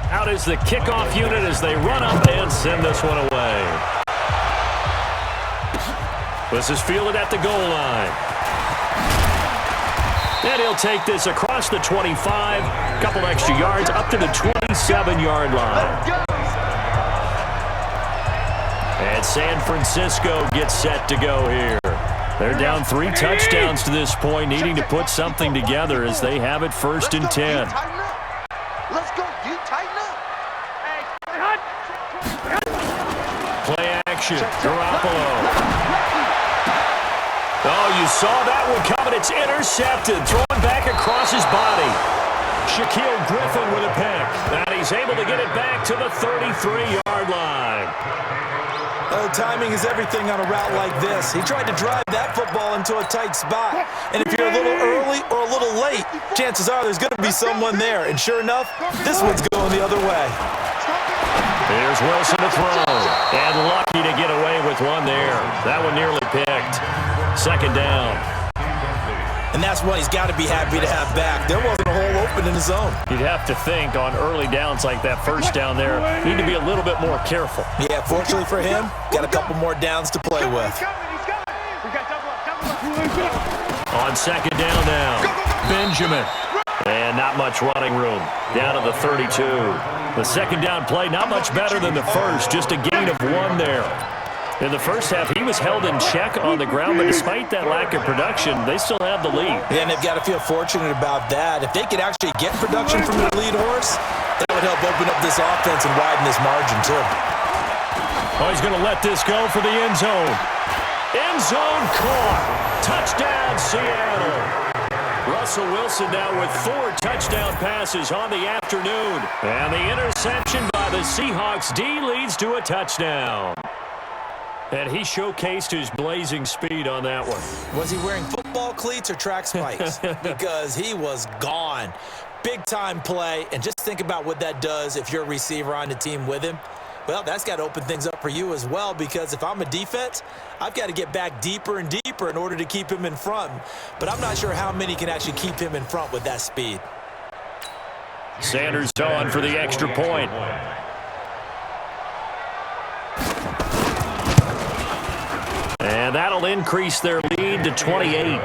Speaker 3: Out is the kickoff unit as they run up and send this one away. This is fielded at the goal line. And he'll take this across the 25, a couple extra yards, up to the 27-yard line. And San Francisco gets set to go here. They're down 3 touchdowns to this point, needing to put something together as they have it 1st and 10.
Speaker 2: Let's go, dude. Tighten up.
Speaker 3: Play action. Garoppolo. Oh, you saw that one coming. It's intercepted. Thrown back across his body. Shaquille Griffin with a pick. And he's able to get it back to the 33-yard line.
Speaker 1: Oh, timing is everything on a route like this. He tried to drive that football into a tight spot. And if you're a little early or a little late, chances are there's going to be someone there. And sure enough, this one's going the other way.
Speaker 3: Here's Wilson to throw. And lucky to get away with one there. That one nearly picked. 2nd down.
Speaker 1: And that's what he's got to be happy to have back. There wasn't a hole open in the zone.
Speaker 3: You'd have to think on early downs like that, 1st down there, need to be a little bit more careful.
Speaker 1: Yeah, fortunately for him, got a couple more downs to play with.
Speaker 3: On 2nd down now, Benjamin. And not much running room. Down to the 32. The 2nd down play, not much better than the first. Just a gain of 1 there. In the first half, he was held in check on the ground, but despite that lack of production, they still have the lead.
Speaker 1: Yeah, and they've got to feel fortunate about that. If they could actually get production from their lead horse, that would help open up this offense and widen this margin, too.
Speaker 3: Oh, he's going to let this go for the end zone. End zone caught. Touchdown, Seattle. Russell Wilson now with 4 touchdown passes on the afternoon. And the interception by the Seahawks D leads to a touchdown. And he showcased his blazing speed on that one.
Speaker 1: Was he wearing football cleats or track spikes? Because he was gone. Big-time play. And just think about what that does if you're a receiver on the team with him. Well, that's got to open things up for you as well, because if I'm a defense, I've got to get back deeper and deeper in order to keep him in front. But I'm not sure how many can actually keep him in front with that speed.
Speaker 3: Sanders on for the extra point. And that'll increase their lead to 28.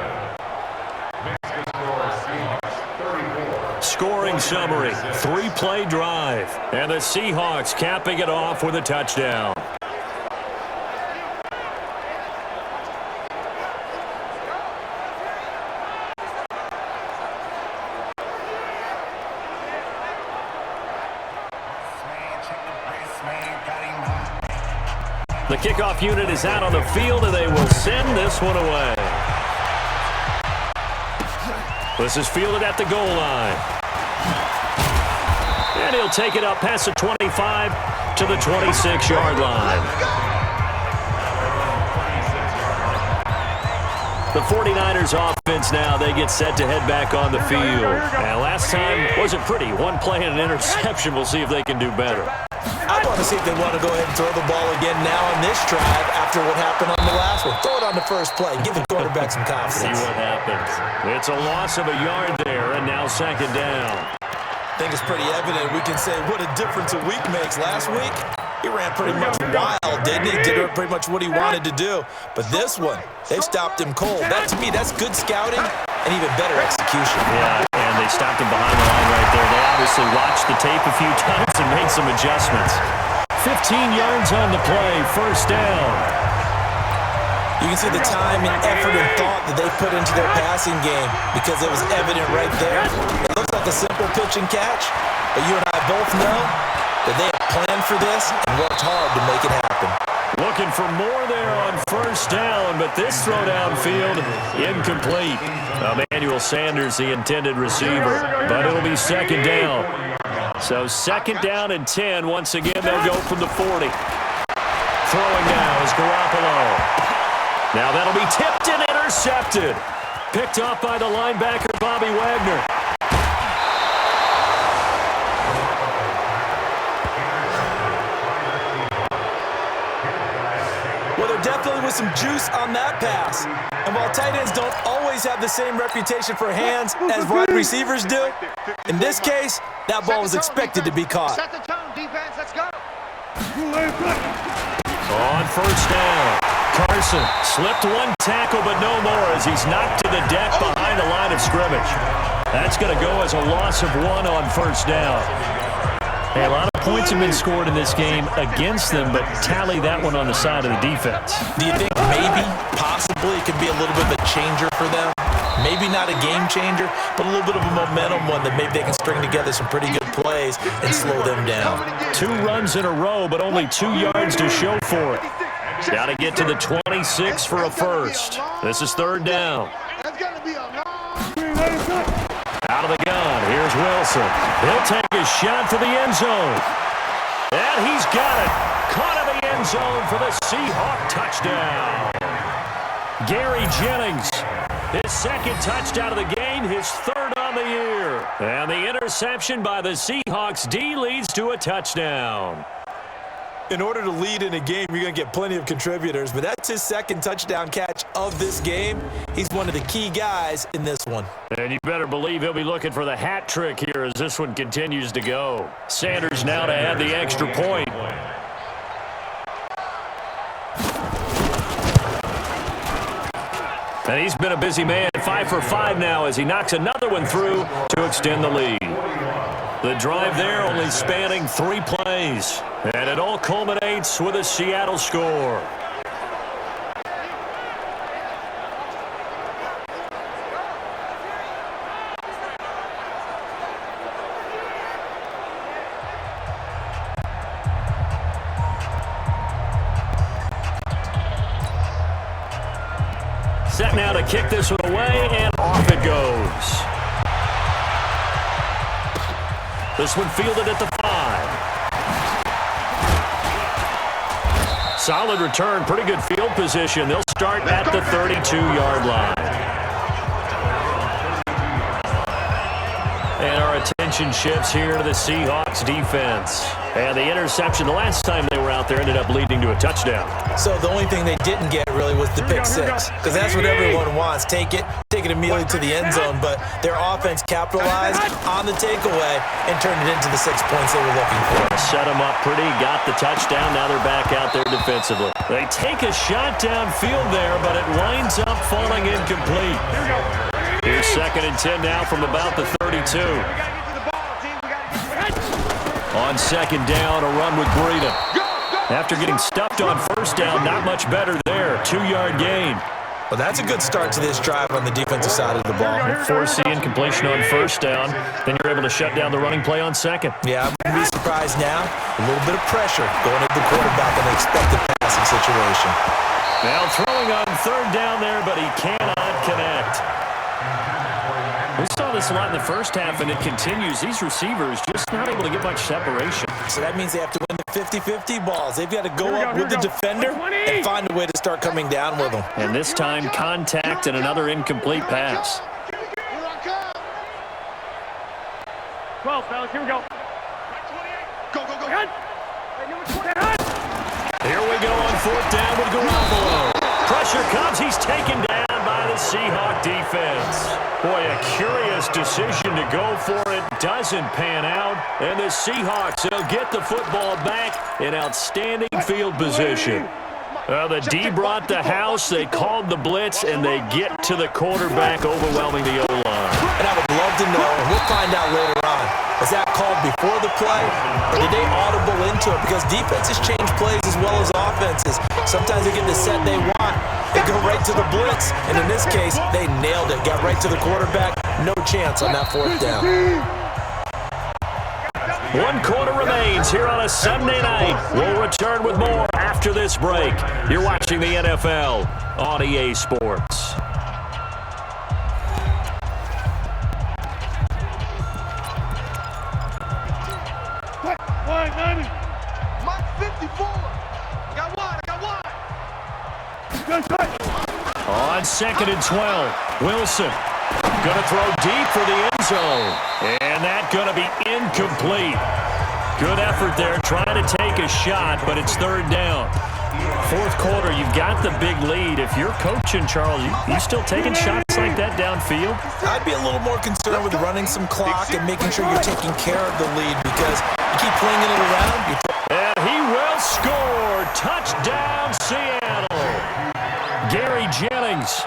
Speaker 3: Scoring summary, 3-play drive. And the Seahawks capping it off with a touchdown. The kickoff unit is out on the field, and they will send this one away. This is fielded at the goal line. And he'll take it up past the 25 to the 26-yard line. The 49ers offense now, they get set to head back on the field. And last time wasn't pretty. One play and an interception. We'll see if they can do better.
Speaker 1: I want to see if they want to go ahead and throw the ball again now on this drive after what happened on the last one. Throw it on the first play. Give the quarterback some confidence.
Speaker 3: See what happens. It's a loss of a yard there, and now second down.
Speaker 1: I think it's pretty evident. We can say what a difference a week makes. Last week, he ran pretty much wild, didn't he? Did pretty much what he wanted to do. But this one, they stopped him cold. That, to me, that's good scouting and even better execution.
Speaker 3: Yeah, and they stopped him behind the line right there. They obviously watched the tape a few times and made some adjustments. 15 yards on the play, first down.
Speaker 1: You can see the time and effort and thought that they put into their passing game because it was evident right there. It looks like a simple pitch and catch, but you and I both know that they have planned for this and worked hard to make it happen.
Speaker 3: Looking for more there on first down, but this throw downfield, incomplete. Emmanuel Sanders, the intended receiver, but it'll be second down. So second down and 10. Once again, they'll go from the 40. Throwing now is Garoppolo. Now that'll be tipped and intercepted. Picked off by the linebacker, Bobby Wagner.
Speaker 1: Well, there definitely was some juice on that pass. And while tight ends don't always have the same reputation for hands as wide receivers do, in this case, that ball was expected to be caught.
Speaker 2: Set the tone, defense. Let's go.
Speaker 3: On first down, Carson slipped one tackle, but no more as he's knocked to the deck behind the line of scrimmage. That's going to go as a loss of 1 on first down. Hey, a lot of points have been scored in this game against them, but tally that one on the side of the defense.
Speaker 1: Do you think maybe, possibly, it could be a little bit of a changer for them? Maybe not a game changer, but a little bit of a momentum one that maybe they can string together some pretty good plays and slow them down.
Speaker 3: 2 runs in a row, but only 2 yards to show for it. Got to get to the 26 for a first. This is third down. Out of the gun, here's Wilson. He'll take a shot for the end zone. And he's got it. Caught in the end zone for the Seahawk touchdown. Gary Jennings, his second touchdown of the game, his third on the year. And the interception by the Seahawks D leads to a touchdown.
Speaker 1: In order to lead in a game, you're going to get plenty of contributors, but that's his second touchdown catch of this game. He's one of the key guys in this one.
Speaker 3: And you better believe he'll be looking for the hat trick here as this one continues to go. Sanders now to add the extra point. And he's been a busy man, 5 for 5 now as he knocks another one through to extend the lead. The drive there only spanning 3 plays. And it all culminates with a Seattle score. set now to kick this one away, and off it goes. This one fielded at the 5. Solid return, pretty good field position. They'll start at the 32-yard line. And our attention shifts here to the Seahawks defense. And the interception the last time they were out there ended up leading to a touchdown.
Speaker 1: So the only thing they didn't get really was the pick six, because that's what everyone wants. Take it immediately to the end zone, but their offense capitalized on the takeaway and turned it into the 6 points they were looking for.
Speaker 3: Set them up pretty, got the touchdown. Now they're back out there defensively. They take a shot downfield there, but it winds up falling incomplete. Here's 2nd and 10 now from about the 32. On 2nd down, a run with Breeden. After getting stuffed on 1st down, not much better there. 2-yard gain.
Speaker 1: Well, that's a good start to this drive on the defensive side of the ball.
Speaker 3: Forcing incompletion on 1st down. Then you're able to shut down the running play on 2nd.
Speaker 1: Yeah, I wouldn't be surprised now. A little bit of pressure going at the quarterback in an expected passing situation.
Speaker 3: Now throwing on 3rd down there, but he cannot connect. We saw this a lot in the first half, and it continues. These receivers just not able to get much separation.
Speaker 1: So that means they have to win the 50-50 balls. They've got to go up with the defender and find a way to start coming down with them.
Speaker 3: And this time, contact and another incomplete pass.
Speaker 2: 12, fellas, here we go. Go.
Speaker 3: Here we go on 4th down with Garoppolo. Pressure comes. He's taken down by the Seahawk defense. Boy, a curious decision to go for it. Doesn't pan out. And the Seahawks will get the football back in outstanding field position. The D brought the house. They called the blitz, and they get to the quarterback, overwhelming the O-line.
Speaker 1: And I would love to know, and we'll find out later on, was that called before the play, or did they audible into it? Because defenses change plays as well as offenses. Sometimes they get the set they want. They go right to the blitz, and in this case, they nailed it. Got right to the quarterback. No chance on that 4th down.
Speaker 3: 1 quarter remains here on a Sunday night. We'll return with more after this break. You're watching the NFL on EA Sports.
Speaker 2: Mike 54. I got one.
Speaker 3: On 2nd and 12, Wilson going to throw deep for the end zone. And that going to be incomplete. Good effort there, trying to take a shot, but it's 3rd down. 4th quarter, you've got the big lead. If you're coaching, Charles, you still taking shots like that downfield?
Speaker 1: I'd be a little more concerned with running some clock and making sure you're taking care of the lead, because you keep flinging it around.
Speaker 3: And he will score. Touchdown, Seattle. Gary Jennings,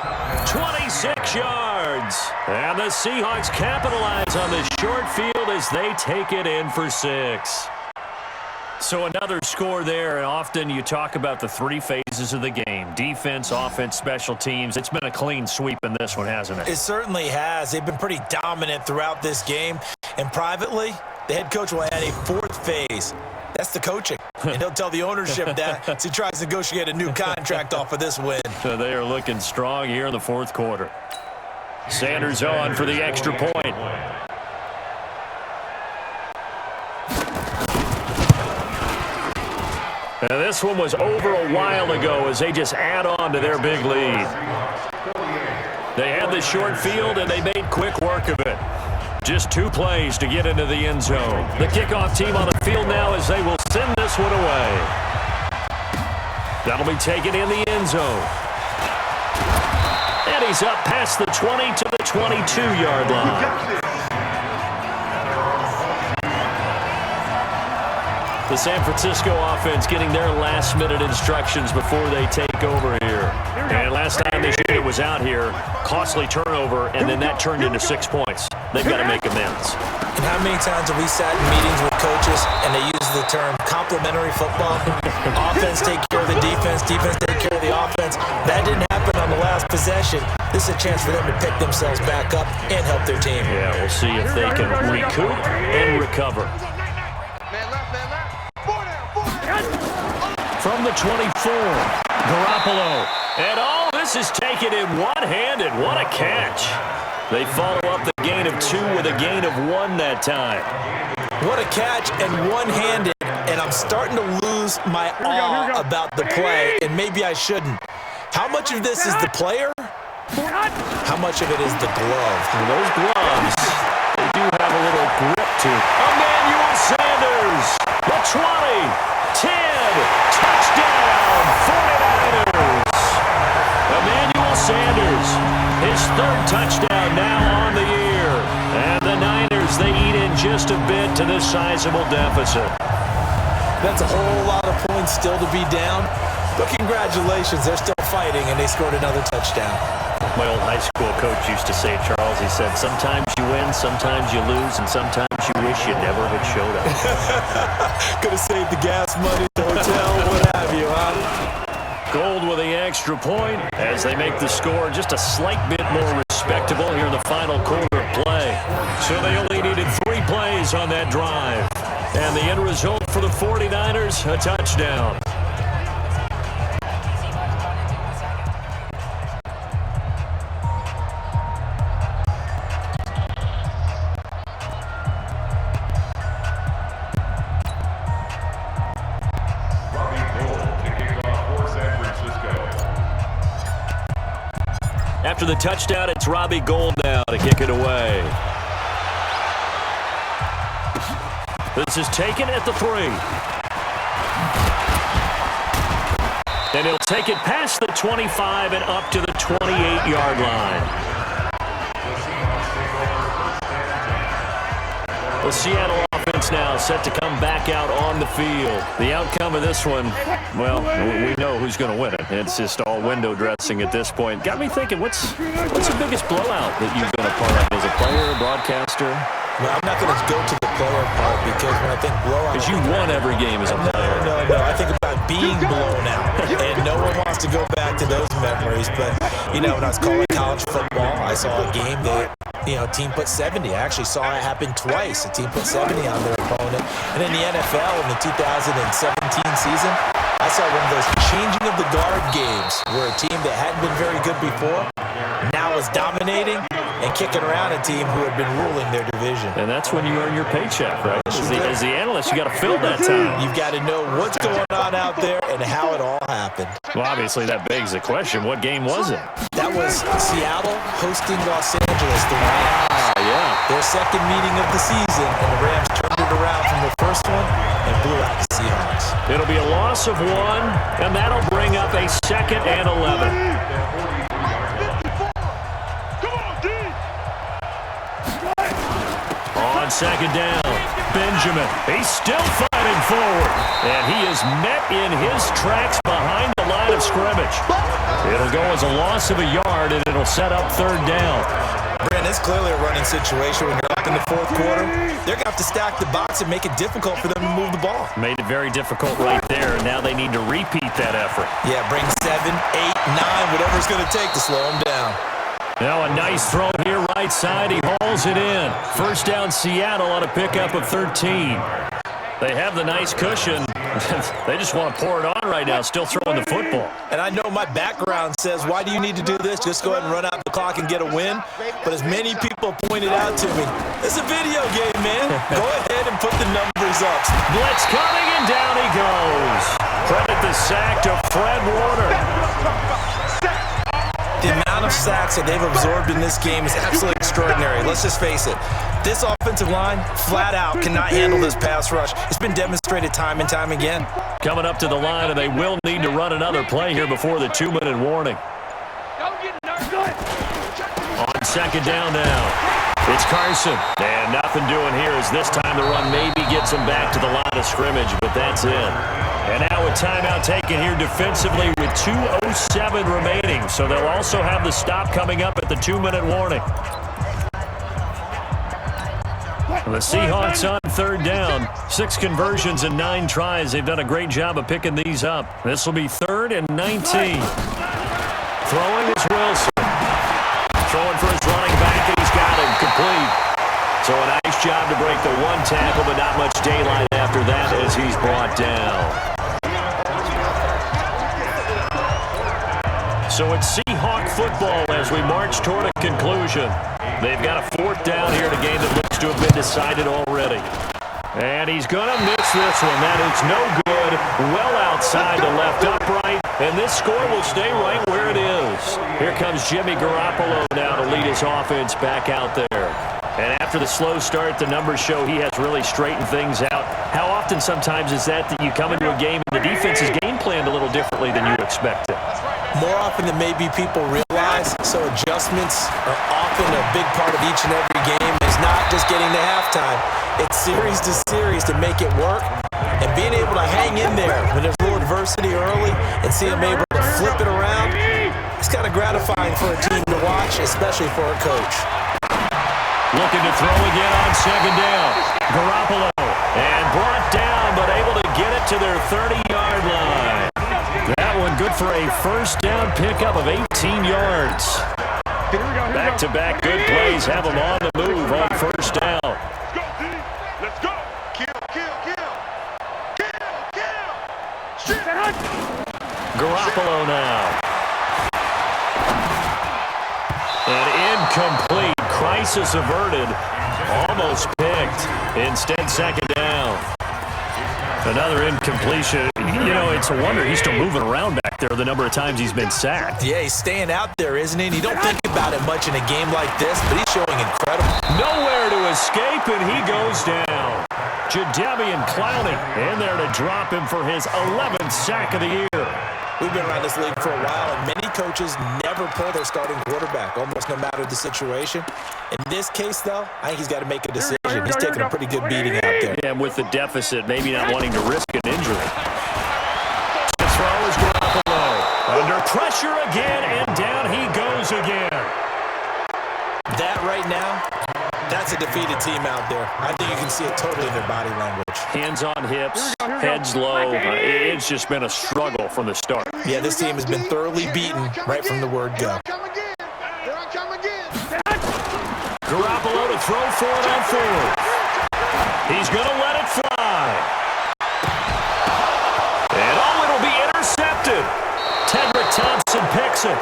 Speaker 3: 26 yards. And the Seahawks capitalize on the short field as they take it in for 6. So another score there, and often you talk about the 3 phases of the game. Defense, offense, special teams. It's been a clean sweep in this one, hasn't it?
Speaker 1: It certainly has. They've been pretty dominant throughout this game. And privately, the head coach will add a 4th phase. That's the coaching. And he'll tell the ownership that as he tries to negotiate a new contract off of this win.
Speaker 3: So they are looking strong here in the 4th quarter. Sanders on for the extra point. And this one was over a while ago as they just add on to their big lead. They had the short field, and they made quick work of it. Just 2 plays to get into the end zone. The kickoff team on the field now as they will send this one away. That'll be taken in the end zone. And he's up past the 20 to the 22-yard line. The San Francisco offense getting their last-minute instructions before they take over here. And last time this unit was out here, costly turnover, and then that turned into 6 points. They've got to make amends.
Speaker 1: And how many times have we sat in meetings with coaches and they use the term complementary football? Offense take care of the defense, defense take care of the offense. That didn't happen on the last possession. This is a chance for them to pick themselves back up and help their team.
Speaker 3: Yeah, we'll see if they can recoup and recover. From the 24, Garoppolo. And this is taken take it in one-handed. What a catch. They follow up the gain of 2 with a gain of 1 that time.
Speaker 1: What a catch and one-handed, and I'm starting to lose my awe about the play, and maybe I shouldn't. How much of this is the player? How much of it is the glove?
Speaker 3: And those gloves, they do have a little grip to it. Emmanuel Sanders, the 20, 10, touchdown, 49ers. Emmanuel Sanders, his 3rd touchdown now on the year. And the Niners, they eat in just a bit to this sizable deficit.
Speaker 1: That's a whole lot of points still to be down, but congratulations, they're still fighting, and they scored another touchdown.
Speaker 3: My old high school coach used to say, Charles, he said, sometimes you win, sometimes you lose, and sometimes you wish you never had showed up.
Speaker 1: Could have saved the gas money, the hotel, what have you, huh?
Speaker 3: Gold with the extra point as they make the score just a slight bit more respectable here in the final quarter of play. So they only needed 3 plays on that drive. And the end result for the 49ers, a touchdown. After the touchdown, it's Robbie Gould now to kick it away. This is taken at the 3. And he'll take it past the 25 and up to the 28-yard line. The Seattle offense now set to come back out on the field. The outcome of this one, well, we know who's going to win it. It's just all window dressing at this point. Got me thinking, what's the biggest blowout that you've been a part of as a player, a broadcaster?
Speaker 1: Well, I'm not going to go to the player part because when I think blowout...
Speaker 3: Because you won every game as a player.
Speaker 1: No. I think about being blown out. And no one wants to go back to those memories. But, you know, when I was calling college football, I saw a game that, you know, team put 70. I actually saw it happen twice. A team put 70 on their opponent. And in the NFL, in the 2017 season, I saw one of those changing of the guard games where a team that hadn't been very good before now is dominating and kicking around a team who had been ruling their division.
Speaker 3: And that's when you earn your paycheck, right? As the analyst, you got to fill that time.
Speaker 1: You've got to know what's going on out there and how it all happened.
Speaker 3: Well, obviously, that begs the question, what game was it?
Speaker 1: That was Seattle hosting Los Angeles, the Rams.
Speaker 3: Yeah.
Speaker 1: Their second meeting of the season, and the Rams turned it around from the first one and blew out the Seahawks.
Speaker 3: It'll be a loss of 1, and that'll bring up a 2nd and 11. On 2nd down, Benjamin, he's still fighting forward, and he is met in his tracks behind the line of scrimmage. It'll go as a loss of a yard, and it'll set up 3rd down.
Speaker 1: Brandon, it's clearly a running situation when you're up in the 4th quarter. They're going to have to stack the box and make it difficult for them to move the ball.
Speaker 3: Made it very difficult right there, and now they need to repeat that effort.
Speaker 1: Yeah, bring 7, 8, 9, whatever it's going to take to slow them down.
Speaker 3: Now a nice throw here right side. He hauls it in. 1st down Seattle on a pickup of 13. They have the nice cushion. They just want to pour it on right now, still throwing the football.
Speaker 1: And I know my background says, why do you need to do this? Just go ahead and run out the clock and get a win. But as many people pointed out to me, it's a video game, man. Go ahead and put the numbers up.
Speaker 3: Blitz coming, and down he goes. Credit the sack to Fred Warner.
Speaker 1: The amount of sacks that they've absorbed in this game is absolutely extraordinary. Let's just face it. This offensive line, flat out, cannot handle this pass rush. It's been demonstrated time and time again.
Speaker 3: Coming up to the line, and they will need to run another play here before the 2-minute warning. On 2nd down now, it's Carson. And nothing doing here as this time the run maybe gets him back to the line of scrimmage, but that's it. And now a timeout taken here defensively with 2:07 remaining. So they'll also have the stop coming up at the 2-minute warning. The Seahawks on 3rd down. 6 conversions and 9 tries. They've done a great job of picking these up. This will be 3rd and 19. Throwing is Wilson. Throwing for his running back, and he's got him complete. So a nice job to break the 1 tackle, but not much daylight after that as he's brought down. So it's Seahawk football as we march toward a conclusion. They've got a fourth down here in a game that looks to have been decided already. And he's going to miss this one. That is no good. Well outside the left upright. And this score will stay right where it is. Here comes Jimmy Garoppolo now to lead his offense back out there. And after the slow start, the numbers show he has really straightened things out. How often sometimes is that you come into a game and the defense is game planned a little differently than you expected?
Speaker 1: More often than maybe people realize. So adjustments are often a big part of each and every game. It's not just getting to halftime. It's series to series to make it work. And being able to hang in there when there's a little adversity early and see them able to flip it around, it's kind of gratifying for a team to watch, especially for a coach.
Speaker 3: Looking to throw again on second down. Garoppolo. And brought down, but able to get it to their 30-yard line. That one good for a first down pickup of 18 yards. Back-to-back good plays have them on the move on first down.
Speaker 2: Let's go. Kill, kill, kill. Kill, kill.
Speaker 3: Garoppolo now. And incomplete. Crisis averted. Almost picked. Instead, second down. Another incompletion. You know, it's a wonder he's still moving around back there the number of times he's been sacked.
Speaker 1: Yeah, he's staying out there, isn't he? And you don't think about it much in a game like this, but he's showing incredible.
Speaker 3: Nowhere to escape, and he goes down. Jadeveon Clowney in there to drop him for his 11th sack of the year.
Speaker 1: We've been around this league for a while, and many coaches never pull their starting quarterback, almost no matter the situation. In this case, though, I think he's got to make a decision. He's taking a pretty good beating out there.
Speaker 3: Yeah, and with the deficit, maybe not wanting to risk an injury. The throw is Garoppolo. Under pressure again, and down he goes again.
Speaker 1: That right now, that's a defeated team out there. I think you can see it totally in their body language.
Speaker 3: Hands on hips, heads low. It's just been a struggle from the start.
Speaker 1: Yeah, this team has been thoroughly beaten right from the word go.
Speaker 3: Garoppolo to throw for it on fourth. He's going to let it fly. And it'll be intercepted. Tedrick Thompson picks it.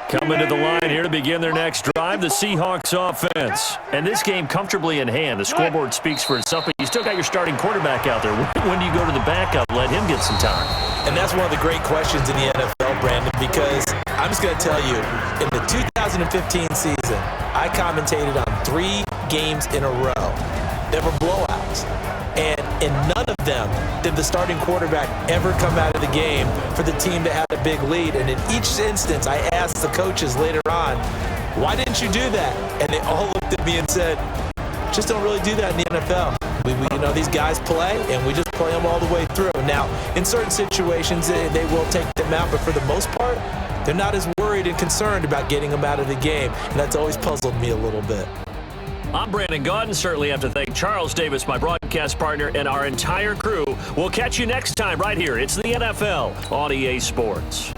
Speaker 3: Coming to the line here to begin their next drive, the Seahawks offense. And this game comfortably in hand. The scoreboard speaks for itself, but you still got your starting quarterback out there. When do you go to the backup, let him get some time?
Speaker 1: And that's one of the great questions in the NFL, Brandon, because I'm just going to tell you, in the 2015 season, I commentated on 3 games in a row. There were blowouts. And in none of them did the starting quarterback ever come out of the game for the team that had a big lead. And in each instance, I asked the coaches later on, why didn't you do that? And they all looked at me and said, just don't really do that in the NFL. We you know, these guys play, and we just play them all the way through. Now, in certain situations, they will take them out, but for the most part, they're not as worried and concerned about getting them out of the game. And that's always puzzled me a little bit.
Speaker 3: I'm Brandon Gaudin. Certainly have to thank Charles Davis, my broadcast partner, and our entire crew. We'll catch you next time right here. It's the NFL on EA Sports.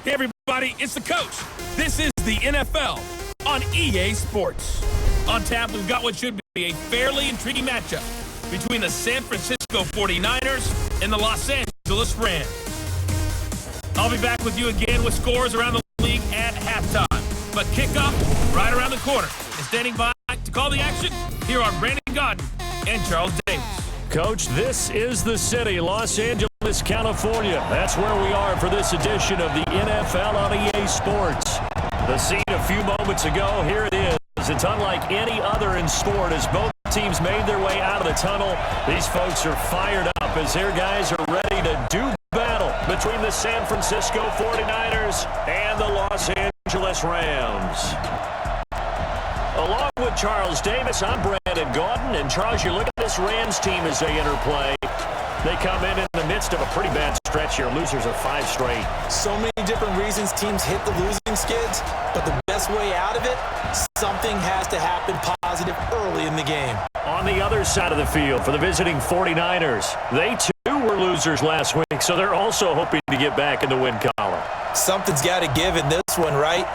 Speaker 4: Hey everybody, it's the coach. This is the NFL on EA Sports. On tap, we've got what should be a fairly intriguing matchup between the San Francisco 49ers and the Los Angeles Rams. I'll be back with you again with scores around the league at halftime. But kickoff right around the corner. And standing by to call the action, here are Brandon Godden and Charles Davis.
Speaker 3: Coach, this is the city, Los Angeles, California. That's where we are for this edition of the NFL on EA Sports. The scene a few moments ago, here it is. It's unlike any other in sport as both teams made their way out of the tunnel. These folks are fired up as their guys are ready to do battle between the San Francisco 49ers and the Los Angeles Rams. Along with Charles Davis, I'm Brandon Gaudin. And Charles, you look at this Rams team as they interplay. They come in the midst of a pretty bad stretch here. Losers of 5 straight.
Speaker 1: So many different reasons teams hit the losing skids, but the best way out of it, something has to happen positive early in the game.
Speaker 3: On the other side of the field for the visiting 49ers, they too were losers last week, so they're also hoping to get back in the win column.
Speaker 1: Something's got to give in this one, right?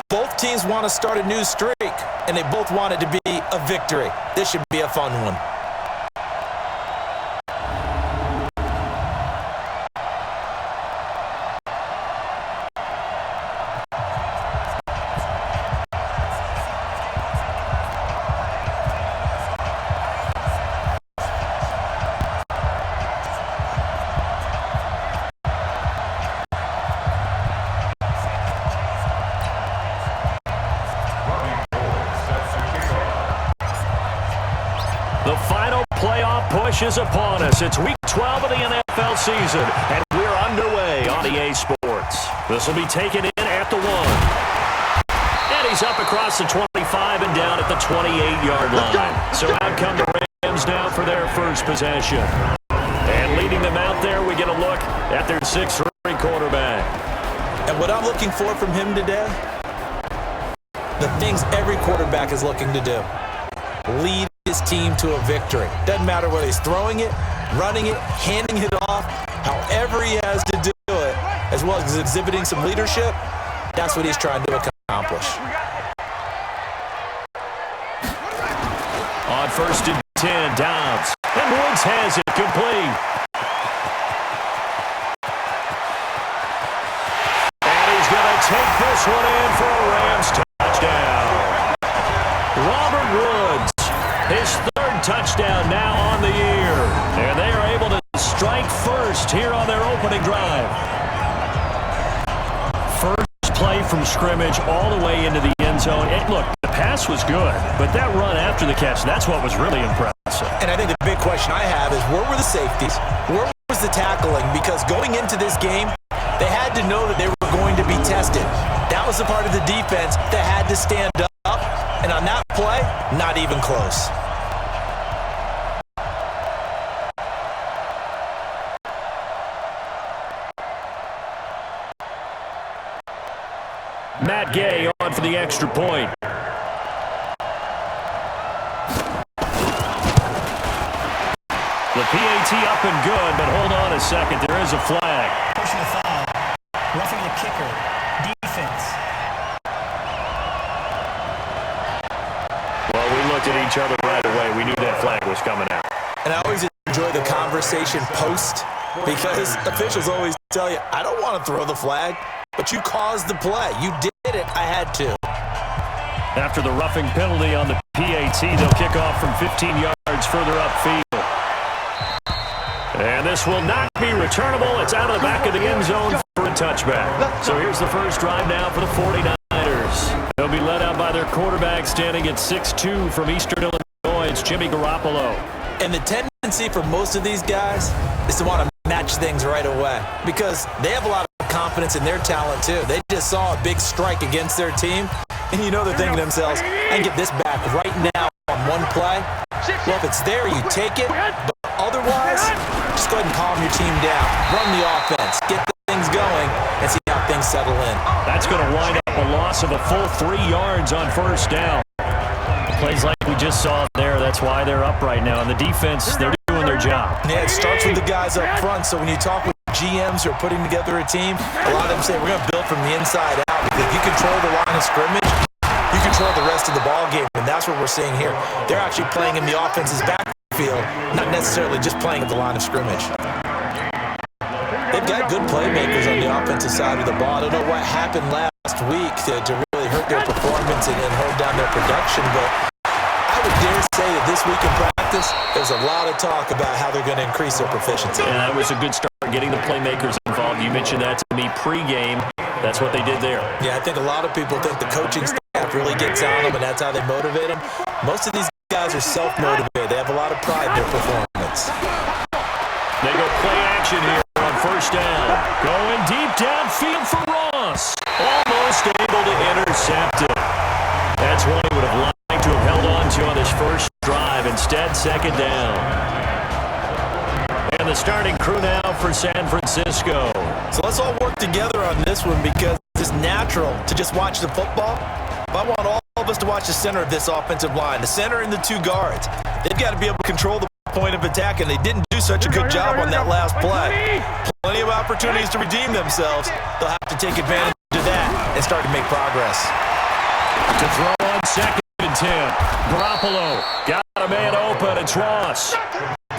Speaker 1: Both teams want to start a new streak, and they both want it to be a victory. This should be a fun one.
Speaker 3: The final playoff push is upon us. It's week 12 of the NFL season, and we're underway on EA Sports. This will be taken in at the 1. And he's up across the 25 and down at the 28-yard line. So out come the Rams now for their first possession. And leading them out there, we get a look at their 6'3" quarterback.
Speaker 1: And what I'm looking for from him today, the things every quarterback is looking to do. Lead his team to a victory. Doesn't matter whether he's throwing it, running it, handing it off, however he has to do it, as well as exhibiting some leadership, that's what he's trying to accomplish.
Speaker 3: On 1st and 10, Downs. And Woods has it complete. And he's going to take this one in for a Rams touchdown. Robert Woods, his 3rd touchdown now on the year. And they are able to strike first here on their opening drive. First play from scrimmage all the way into the end zone. And look, the pass was good, but that run after the catch, that's what was really impressive.
Speaker 1: And I think the big question I have is, where were the safeties? Where was the tackling? Because going into this game, they had to know that they were going to be tested. That was the part of the defense that had to stand up. And on that play, not even close.
Speaker 3: Matt Gay on for the extra point. The PAT up and good, but hold on a second. There is a flag.
Speaker 5: Personal foul. Roughing the kicker. Defense.
Speaker 3: Well, we looked at each other right away. We knew that flag was coming out.
Speaker 1: And I always enjoy the conversation post, because officials always tell you, I don't want to throw the flag, but you caused the play. You did it. I had to.
Speaker 3: After the roughing penalty on the PAT, they'll kick off from 15 yards further upfield. And this will not be returnable. It's out of the back of the end zone for a touchback. So here's the first drive now for the 49ers. They'll be led out by their quarterback standing at 6'2" from Eastern Illinois. It's Jimmy Garoppolo.
Speaker 1: And the tendency for most of these guys is to want to match things right away, because they have a lot of confidence in their talent too. They just saw a big strike against their team, and you know they're thinking to themselves, I can get this back right now on one play. Well, if it's there, you take it, but otherwise, just go ahead and calm your team down. Run the offense, get things going, and see how things settle in.
Speaker 3: That's going to wind up a loss of a full 3 yards on first down. Plays like we just saw there, that's why they're up right now. And the defense, they're doing their job.
Speaker 1: Yeah, it starts with the guys up front, so when you talk with GMs who are putting together a team, a lot of them say we're going to build from the inside out. Because if you control the line of scrimmage, you control the rest of the ball game, and that's what we're seeing here. They're actually playing in the offense's backfield, not necessarily just playing at the line of scrimmage. They've got good playmakers on the offensive side of the ball. I don't know what happened last week to really hurt their performance and hold down their production, but I would dare say that this week in practice, there's a lot of talk about how they're going to increase their proficiency.
Speaker 3: Yeah, that was a good start, getting the playmakers involved. You mentioned that to me pregame. That's what they did there.
Speaker 1: Yeah, I think a lot of people think the coaching staff really gets on them, and that's how they motivate them. Most of these guys are self-motivated. They have a lot of pride in their performance.
Speaker 3: They go play action here on first down. Going deep downfield for Ross. Almost able to intercept it. That's one he would have liked to have held on to on his first drive. Instead, second down. And the starting crew now for San Francisco.
Speaker 1: So let's all work together on this one because it's natural to just watch the football. But I want all of us to watch the center of this offensive line, the center and the two guards. They've got to be able to control the point of attack, and they didn't do such a good job on that last play. Plenty of opportunities to redeem themselves. They'll have to take advantage of that and start to make progress.
Speaker 3: To throw on second and 10. Garoppolo got a man open. It's Ross.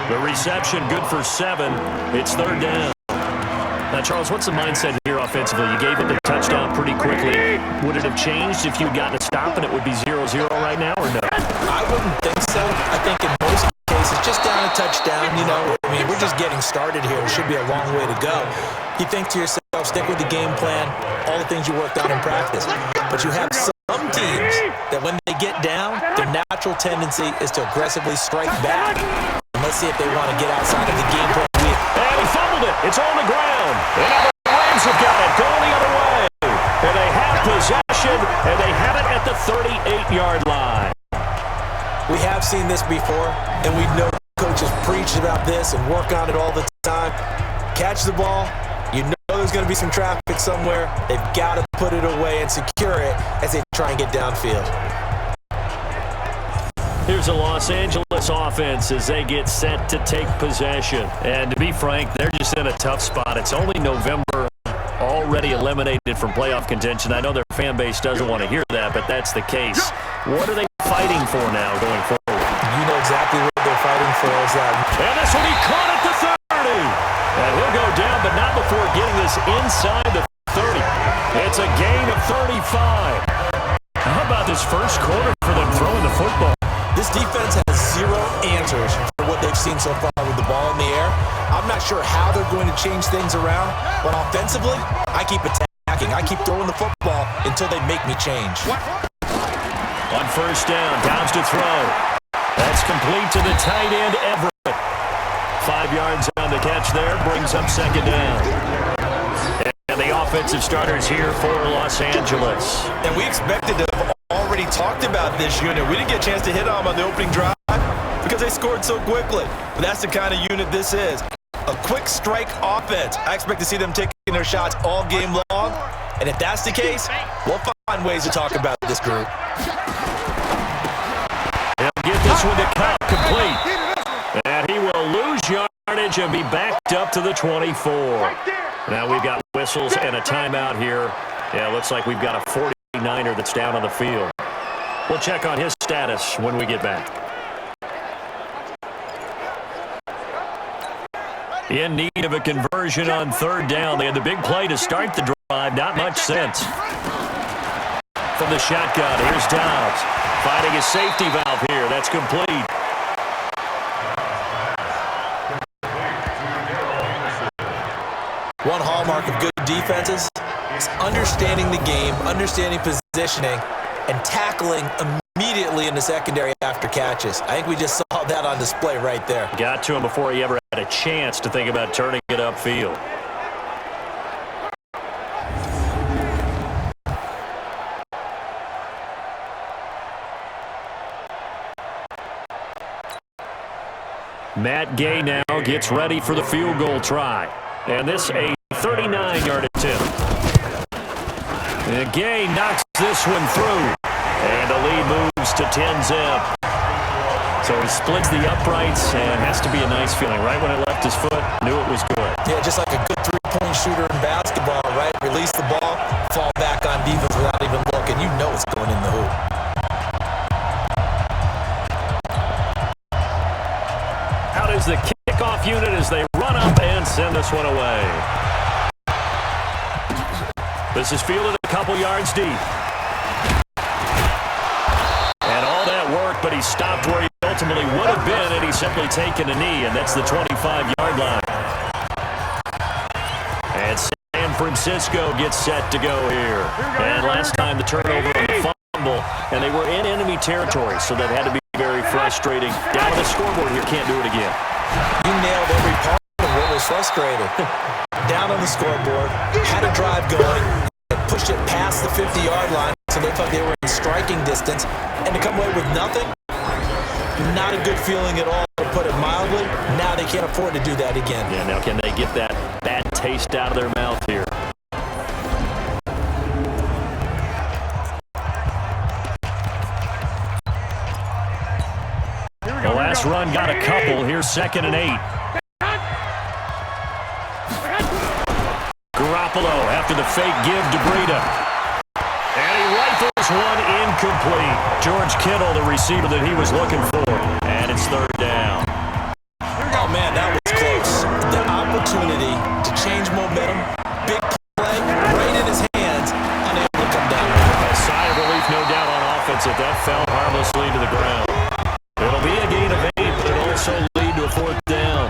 Speaker 3: The reception good for 7. It's third down. Now, Charles, what's the mindset here offensively? You gave it the touchdown pretty quickly. Would it have changed if you'd gotten a stop and it would be 0-0 right now, or no?
Speaker 1: I wouldn't think so. I think in most cases, just down a touchdown, we're just getting started here. It should be a long way to go. You think to yourself, stick with the game plan, all the things you worked on in practice. But you have some teams that when they get down, their natural tendency is to aggressively strike back. And let's see if they want to get outside of the game plan.
Speaker 3: And he fumbled it. It's on the ground. And now the Rams have got it going the other way. And they have possession, and they have it at the 38-yard line.
Speaker 1: We have seen this before, and we know coaches preach about this and work on it all the time. Catch the ball. You know there's going to be some traffic somewhere. They've got to put it away and secure it as they try and get downfield.
Speaker 3: Here's a Los Angeles offense as they get set to take possession. And to be frank, they're just in a tough spot. It's only November, already eliminated from playoff contention. I know their fan base doesn't want to hear that, but that's the case. What are they fighting for now going forward?
Speaker 1: You know exactly what they're fighting for. Is that.
Speaker 3: And this will be caught at the 30. And he'll go down, but not before getting this inside the 30. It's a gain of 35. How about this first quarter for them throwing the football?
Speaker 1: This defense has zero answers for what they've seen so far with the ball in the air. I'm not sure how they're going to change things around, but offensively, I keep attacking. I keep throwing the football until they make me change.
Speaker 3: On first down, Downs to throw. That's complete to the tight end, Everett. 5 yards on the catch there, brings up second down. And the offensive starters here for Los Angeles.
Speaker 1: And we expected to have already talked about this unit. We didn't get a chance to hit on them on the opening drive because they scored so quickly. But that's the kind of unit this is. A quick strike offense. I expect to see them taking their shots all game long. And if that's the case, we'll find ways to talk about this group.
Speaker 3: He'll get this one to Cup complete. And he will lose yardage and be backed up to the 24. Now we've got whistles and a timeout here. Yeah, looks like we've got a 49er that's down on the field. We'll check on his status when we get back. In need of a conversion on third down. They had the big play to start the drive. Not much sense. From the shotgun, here's Downs. Finding a safety valve here. That's complete.
Speaker 1: One hallmark of good defenses is understanding the game, understanding positioning, and tackling immediately in the secondary after catches. I think we just saw that on display right there.
Speaker 3: Got to him before he ever had a chance to think about turning it upfield. Matt Gay now gets ready for the field goal try. And this a 39-yard attempt. And Gay knocks this one through. And the lead moves to 10-zip. So he splits the uprights and has to be a nice feeling. Right when it left his foot, knew it was good.
Speaker 1: Yeah, just like a good three-point shooter in basketball, right? Release the ball, fall back on defense without even looking. You know it's going in the hoop.
Speaker 3: Out is the kickoff unit as they run up and send this one away. This is fielded a couple yards deep. And all that work, but he stopped where he ultimately would have been, and he's simply taken a knee, and that's the 25-yard line. And San Francisco gets set to go here. And last time the turnover and the fumble, and they were in enemy territory, so that had to be very frustrating. Down on the scoreboard here, can't do it again.
Speaker 1: You nailed every part of what was frustrating. Down on the scoreboard, had a drive going, pushed it past the 50-yard line, so they thought they were in striking distance, and to come away with nothing, not a good feeling at all, to put it mildly. Now they can't afford to do that again.
Speaker 3: Yeah, now can they get that bad taste out of their mouth here? The last run got a couple. Here's 2nd and 8. Garoppolo after the fake give to Breida. And he rifles one incomplete. George Kittle, the receiver that he was looking for. And it's 3rd down.
Speaker 1: Oh, man, that was close. The opportunity to change momentum, big play, right in his hands, unable to come down.
Speaker 3: A sigh of relief, no doubt, on offense if that fell harmlessly to the ground. It'll be a gain of 8, but it'll also lead to a 4th down.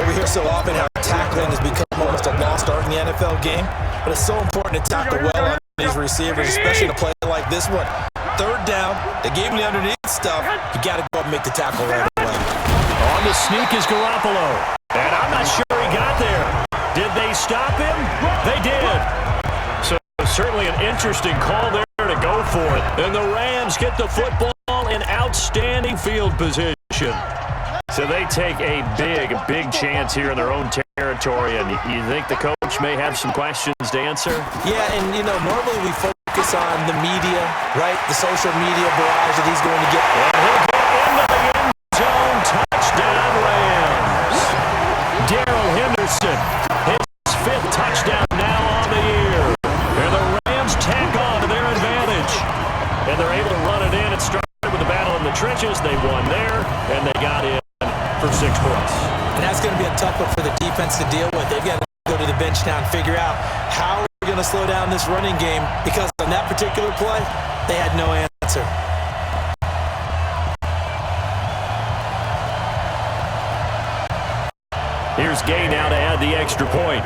Speaker 1: We hear so often how tackling has become almost a lost art in the NFL game, but it's so important to tackle well on these receivers, especially in a play like this one. 3rd down, they gave him the underneath stuff. You got to go up and make the tackle right away.
Speaker 3: On the sneak is Garoppolo, and I'm not sure he got there. Did they stop him? They did. So certainly an interesting call there to go for it. And the Rams get the football in outstanding field position. So they take a big chance here in their own territory, and you think the coach may have some questions to answer?
Speaker 1: Yeah, and, you know, normally we focus on the media, right? The social media barrage that he's going to get.
Speaker 3: And he'll get into the end zone. Touchdown, Rams. Darrell Henderson, his 5th touchdown now on the year. And the Rams tack on to their advantage. And they're able to run it in. It started with the battle in the trenches. They won there, and they got in for 6 points.
Speaker 1: And that's going to be a tough one for the defense to deal with. They've got to go to the bench now and figure out how we're going to slow down this running game, because on that particular play, they had no answer.
Speaker 3: Here's Gay now to add the extra point.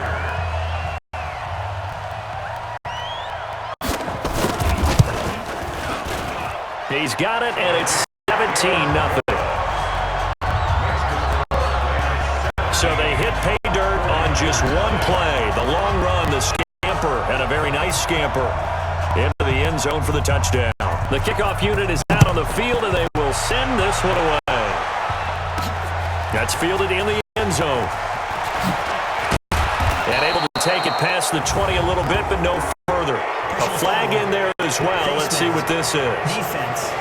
Speaker 3: He's got it, and it's 17-0. So they hit pay dirt on just one play. The long run, the scamper, and a very nice scamper into the end zone for the touchdown. The kickoff unit is out on the field, and they will send this one away. That's fielded in the end zone. And able to take it past the 20 a little bit, but no further. A flag in there as well. Let's see what this is.
Speaker 5: Defense.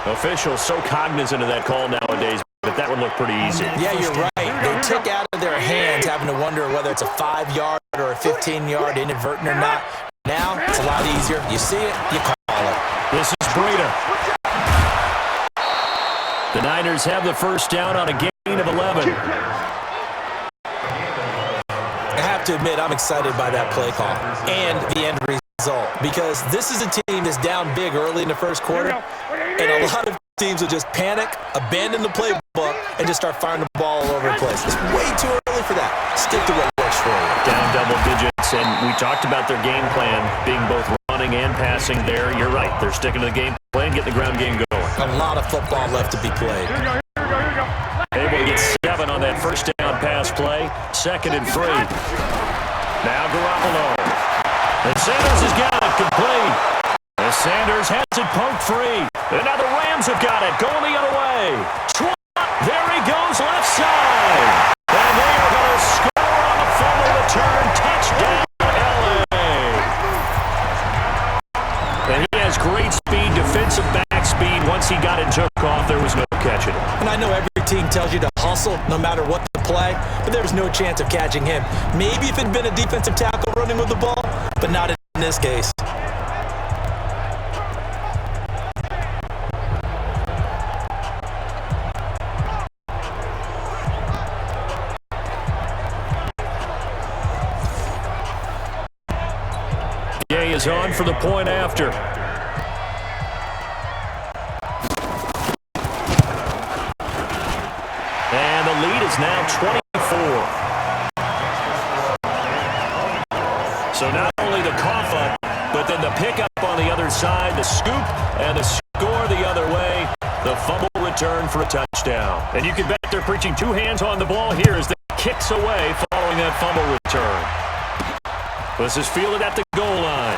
Speaker 3: Officials so cognizant of that call nowadays, but that would look pretty easy.
Speaker 1: Yeah, you're right. They took out of their hands having to wonder whether it's a 5-yard or a 15-yard inadvertent or not. Now, it's a lot easier. You see it, you call it.
Speaker 3: This is Breida. The Niners have the first down on a gain of 11.
Speaker 1: I have to admit, I'm excited by that play call and the end result, because this is a team that's down big early in the first quarter, and a lot of teams will just panic, abandon the playbook, and just start firing the ball all over the place. It's way too early for that. Stick to what works for you.
Speaker 3: Down double digits, and we talked about their game plan being both running and passing there. You're right. They're sticking to the game plan, getting the ground game going.
Speaker 1: A lot of football left to be played.
Speaker 3: Able to get 7 on that first down pass play. 2nd and 3. Now Garoppolo. And Sanders has got it complete. And Sanders has it poked free. And now the Rams have got it going the other way. Swat. There he goes left side. And they are going to score on the fumble return. Touchdown, LA. And he has great speed, defensive back speed. Once he got it and took off, there was no catching it.
Speaker 1: And I know every team tells you to hustle no matter what the play, but there's no chance of catching him. Maybe if it had been a defensive tackle running with the ball, but not in this case.
Speaker 3: Gay is on for the point after. And the lead is now 24. So not only the cough up, but then the pickup on the other side, the scoop, and the score the other way. The fumble return for a touchdown. And you can bet they're preaching two hands on the ball here as they kicks away following that fumble return. This is fielded at the goal line.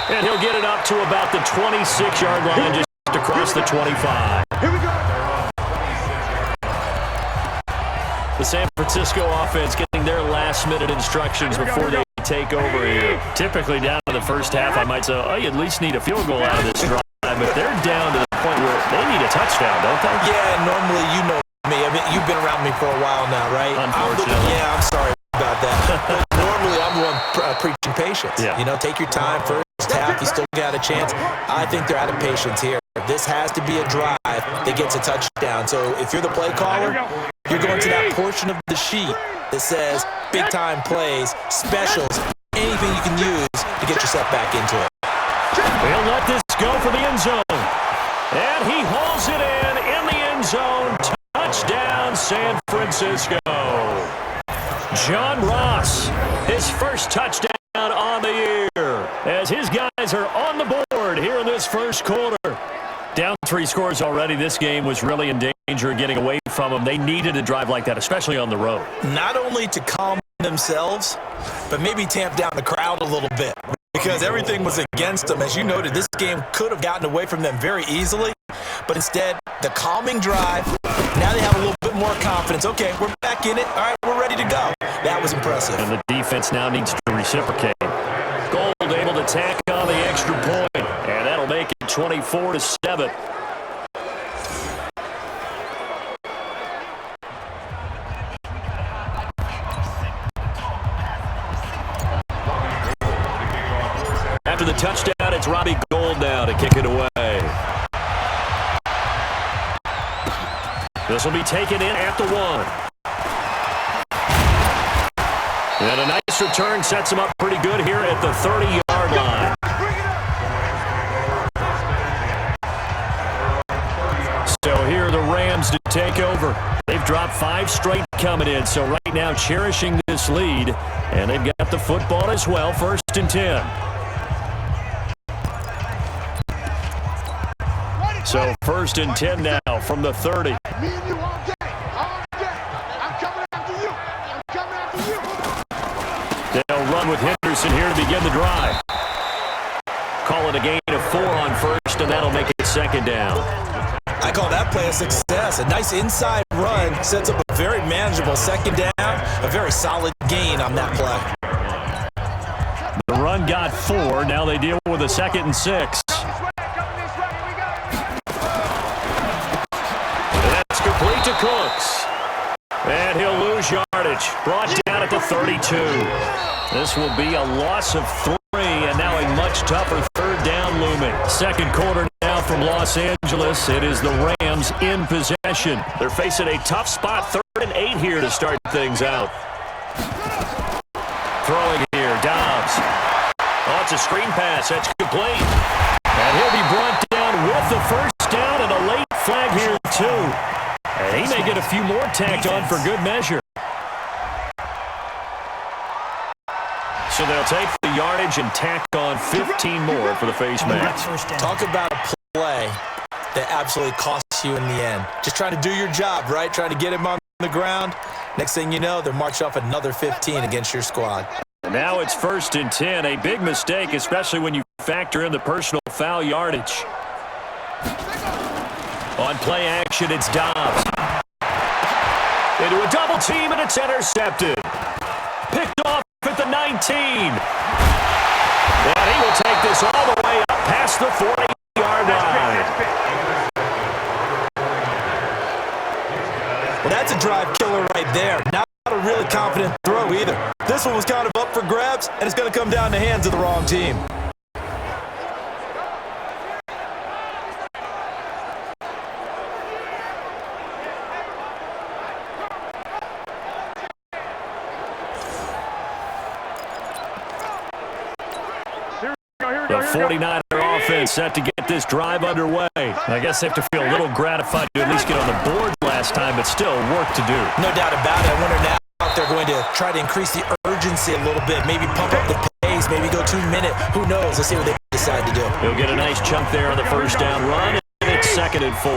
Speaker 3: And he'll get it up to about the 26-yard line, just across the 25.
Speaker 2: Here we go.
Speaker 3: The San Francisco offense getting their last-minute instructions before they take over here. Typically down to the first half, I might say, oh, you at least need a field goal out of this drive. But they're down to the point where they need a touchdown, don't they?
Speaker 1: Yeah, normally you know me. I mean, you've been around me for a while now, right?
Speaker 3: Unfortunately.
Speaker 1: I'm sorry about that. But normally I'm the one preaching patience.
Speaker 3: Yeah.
Speaker 1: You know, take your time. First half, you still got a chance. I think they're out of patience here. This has to be a drive that gets a touchdown. So if you're the play caller, you're going to that portion of the sheet that says big-time plays, specials, anything you can use to get yourself back into it.
Speaker 3: He'll let this go for the end zone. And he hauls it in the end zone. Touchdown, San Francisco. John Ross, his first touchdown on the year, as his guys are on the board here in this first quarter. Down 3 scores already. This game was really in danger of getting away from them. They needed a drive like that, especially on the road.
Speaker 1: Not only to calm themselves, but maybe tamp down the crowd a little bit, because everything was against them. As you noted, this game could have gotten away from them very easily, but instead, the calming drive, now they have a little bit more confidence. Okay, we're back in it. All right, we're ready to go. That was impressive.
Speaker 3: And the defense now needs to reciprocate. Gold able to tack on the extra point, and that'll make it 24-7. After the touchdown, it's Robbie Gould now to kick it away. This will be taken in at the 1. And a nice return sets him up pretty good here at the 30-yard line. So here are the Rams to take over. They've dropped 5 straight coming in, so right now cherishing this lead. And they've got the football as well, 1st and 10. So 1st and 10 now from the 30.
Speaker 2: Me and you all day. All day. I'm coming after you. I'm coming after you.
Speaker 3: They'll run with Henderson here to begin the drive. Call it a gain of 4 on 1st, and that'll make it 2nd down.
Speaker 1: I call that play a success. A nice inside run sets up a very manageable 2nd down, a very solid gain on that play.
Speaker 3: The run got 4. Now they deal with a 2nd and 6. That's complete to Cooks. And he'll lose yardage. Brought down at the 32. This will be a loss of 3, and now a much tougher 3rd down looming. 2nd quarter now from Los Angeles. It is the Rams in possession. They're facing a tough spot, 3rd and 8 here to start things out. Throwing here, Dobbs. Oh, it's a screen pass. That's complete. And he'll be brought down with the 1st down and a late flag here, too. And he may get a few more tacked on for good measure. So they'll take the yardage and tack on 15 more for the face mask.
Speaker 1: Talk about a play that absolutely costs you in the end. Just trying to do your job, right? Trying to get him on the ground. Next thing you know, they're marched off another 15 against your squad.
Speaker 3: And now it's 1st and 10. A big mistake, especially when you factor in the personal foul yardage. On play action, it's Dobbs. Into a double team, and it's intercepted. Picked off at the 19. And he will take this all the way up past the 40-yard line.
Speaker 1: That's a drive killer right there. Not a really confident throw either. This one was kind of up for grabs, and it's going to come down the hands of the wrong team.
Speaker 3: The 49er offense set to get this drive underway. I guess they have to feel a little gratified to at least get on the board last time, but still work to do.
Speaker 1: No doubt about it. I wonder now if they're going to try to increase the urgency a little bit, maybe pump up the pace, maybe go 2-minute. Who knows? Let's see what they decide to do.
Speaker 3: He'll get a nice chunk there on the first down run, and it's 2nd and 4.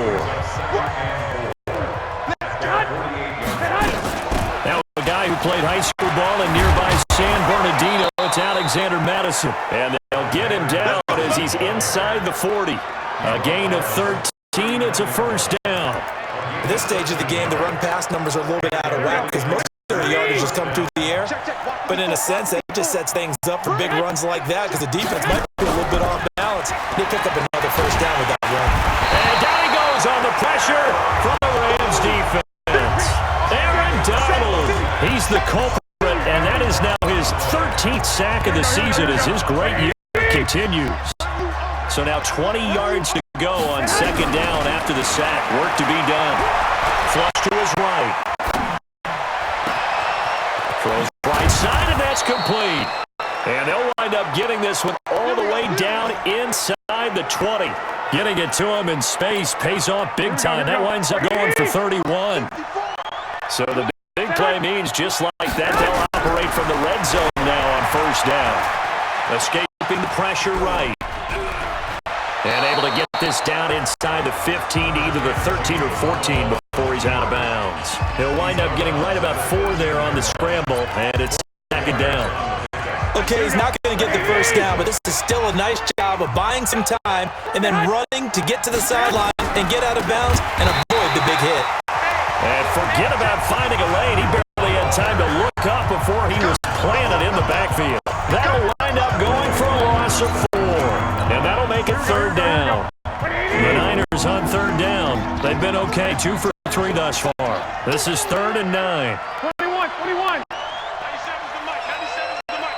Speaker 3: Now a guy who played high school ball in nearby San Bernardino, it's Alexander Madison. And they'll get him down as he's inside the 40. A gain of 13, it's a first down.
Speaker 1: At this stage of the game, the run-pass numbers are a little bit out of whack because most of the yardage just come through the air. But in a sense, that just sets things up for big runs like that because the defense might be a little bit off balance. They pick up another first down with that run.
Speaker 3: And down he goes on the pressure from the Rams defense. Aaron Donald, he's the culprit, and that is now his 13th sack of the season as his great year continues. So now 20 yards to go on 2nd down after the sack. Work to be done. Flush to his right. Throws right side, and that's complete. And they'll wind up getting this one all the way down inside the 20. Getting it to him in space pays off big time. That winds up going for 31. So the big play means just like that, they'll operate from the red zone now on first down. Escaping the pressure right. And able to get this down inside the 15 to either the 13 or 14 before he's out of bounds. He'll wind up getting right about 4 there on the scramble, and it's 2nd down.
Speaker 1: Okay, he's not going to get the first down, but this is still a nice job of buying some time and then running to get to the sideline and get out of bounds and avoid the big hit.
Speaker 3: And forget about finding a lane. He barely had time to look up before he was planted in the backfield. That'll wind up going for a loss of 4. And that'll make it 3rd down. The Niners on 3rd down. They've been okay, 2 for 3 thus far. This is 3rd and 9.
Speaker 2: 21. 97 is the mic. 97 is the mic.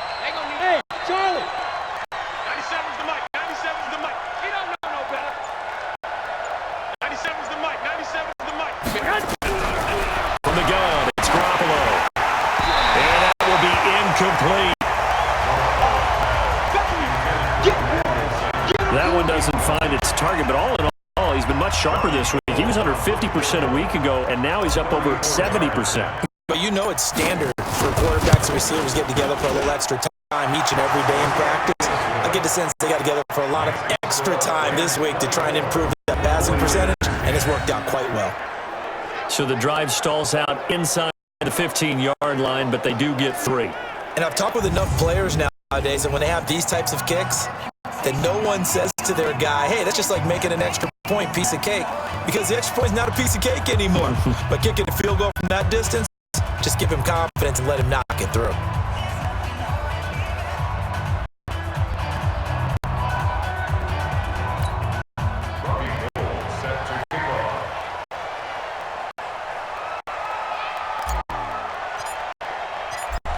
Speaker 2: Hey, Charlie. 97 is the mic. 97 is the mic. He don't know no better. 97 is the mic. 97 is the mic.
Speaker 3: From the gun, it's Garoppolo. And that will be incomplete. That one doesn't find its target, but all in all, he's been much sharper this week. He was under 50% a week ago, and now he's up over 70%.
Speaker 1: But you know it's standard for quarterbacks and receivers getting together for a little extra time each and every day in practice. I get the sense they got together for a lot of extra time this week to try and improve that passing percentage, and it's worked out quite well.
Speaker 3: So the drive stalls out inside the 15-yard line, but they do get 3.
Speaker 1: And I've talked with enough players nowadays that when they have these types of kicks, that no one says to their guy, hey, that's just like making an extra point piece of cake, because the extra point is not a piece of cake anymore. But kicking a field goal from that distance, just give him confidence and let him knock it through.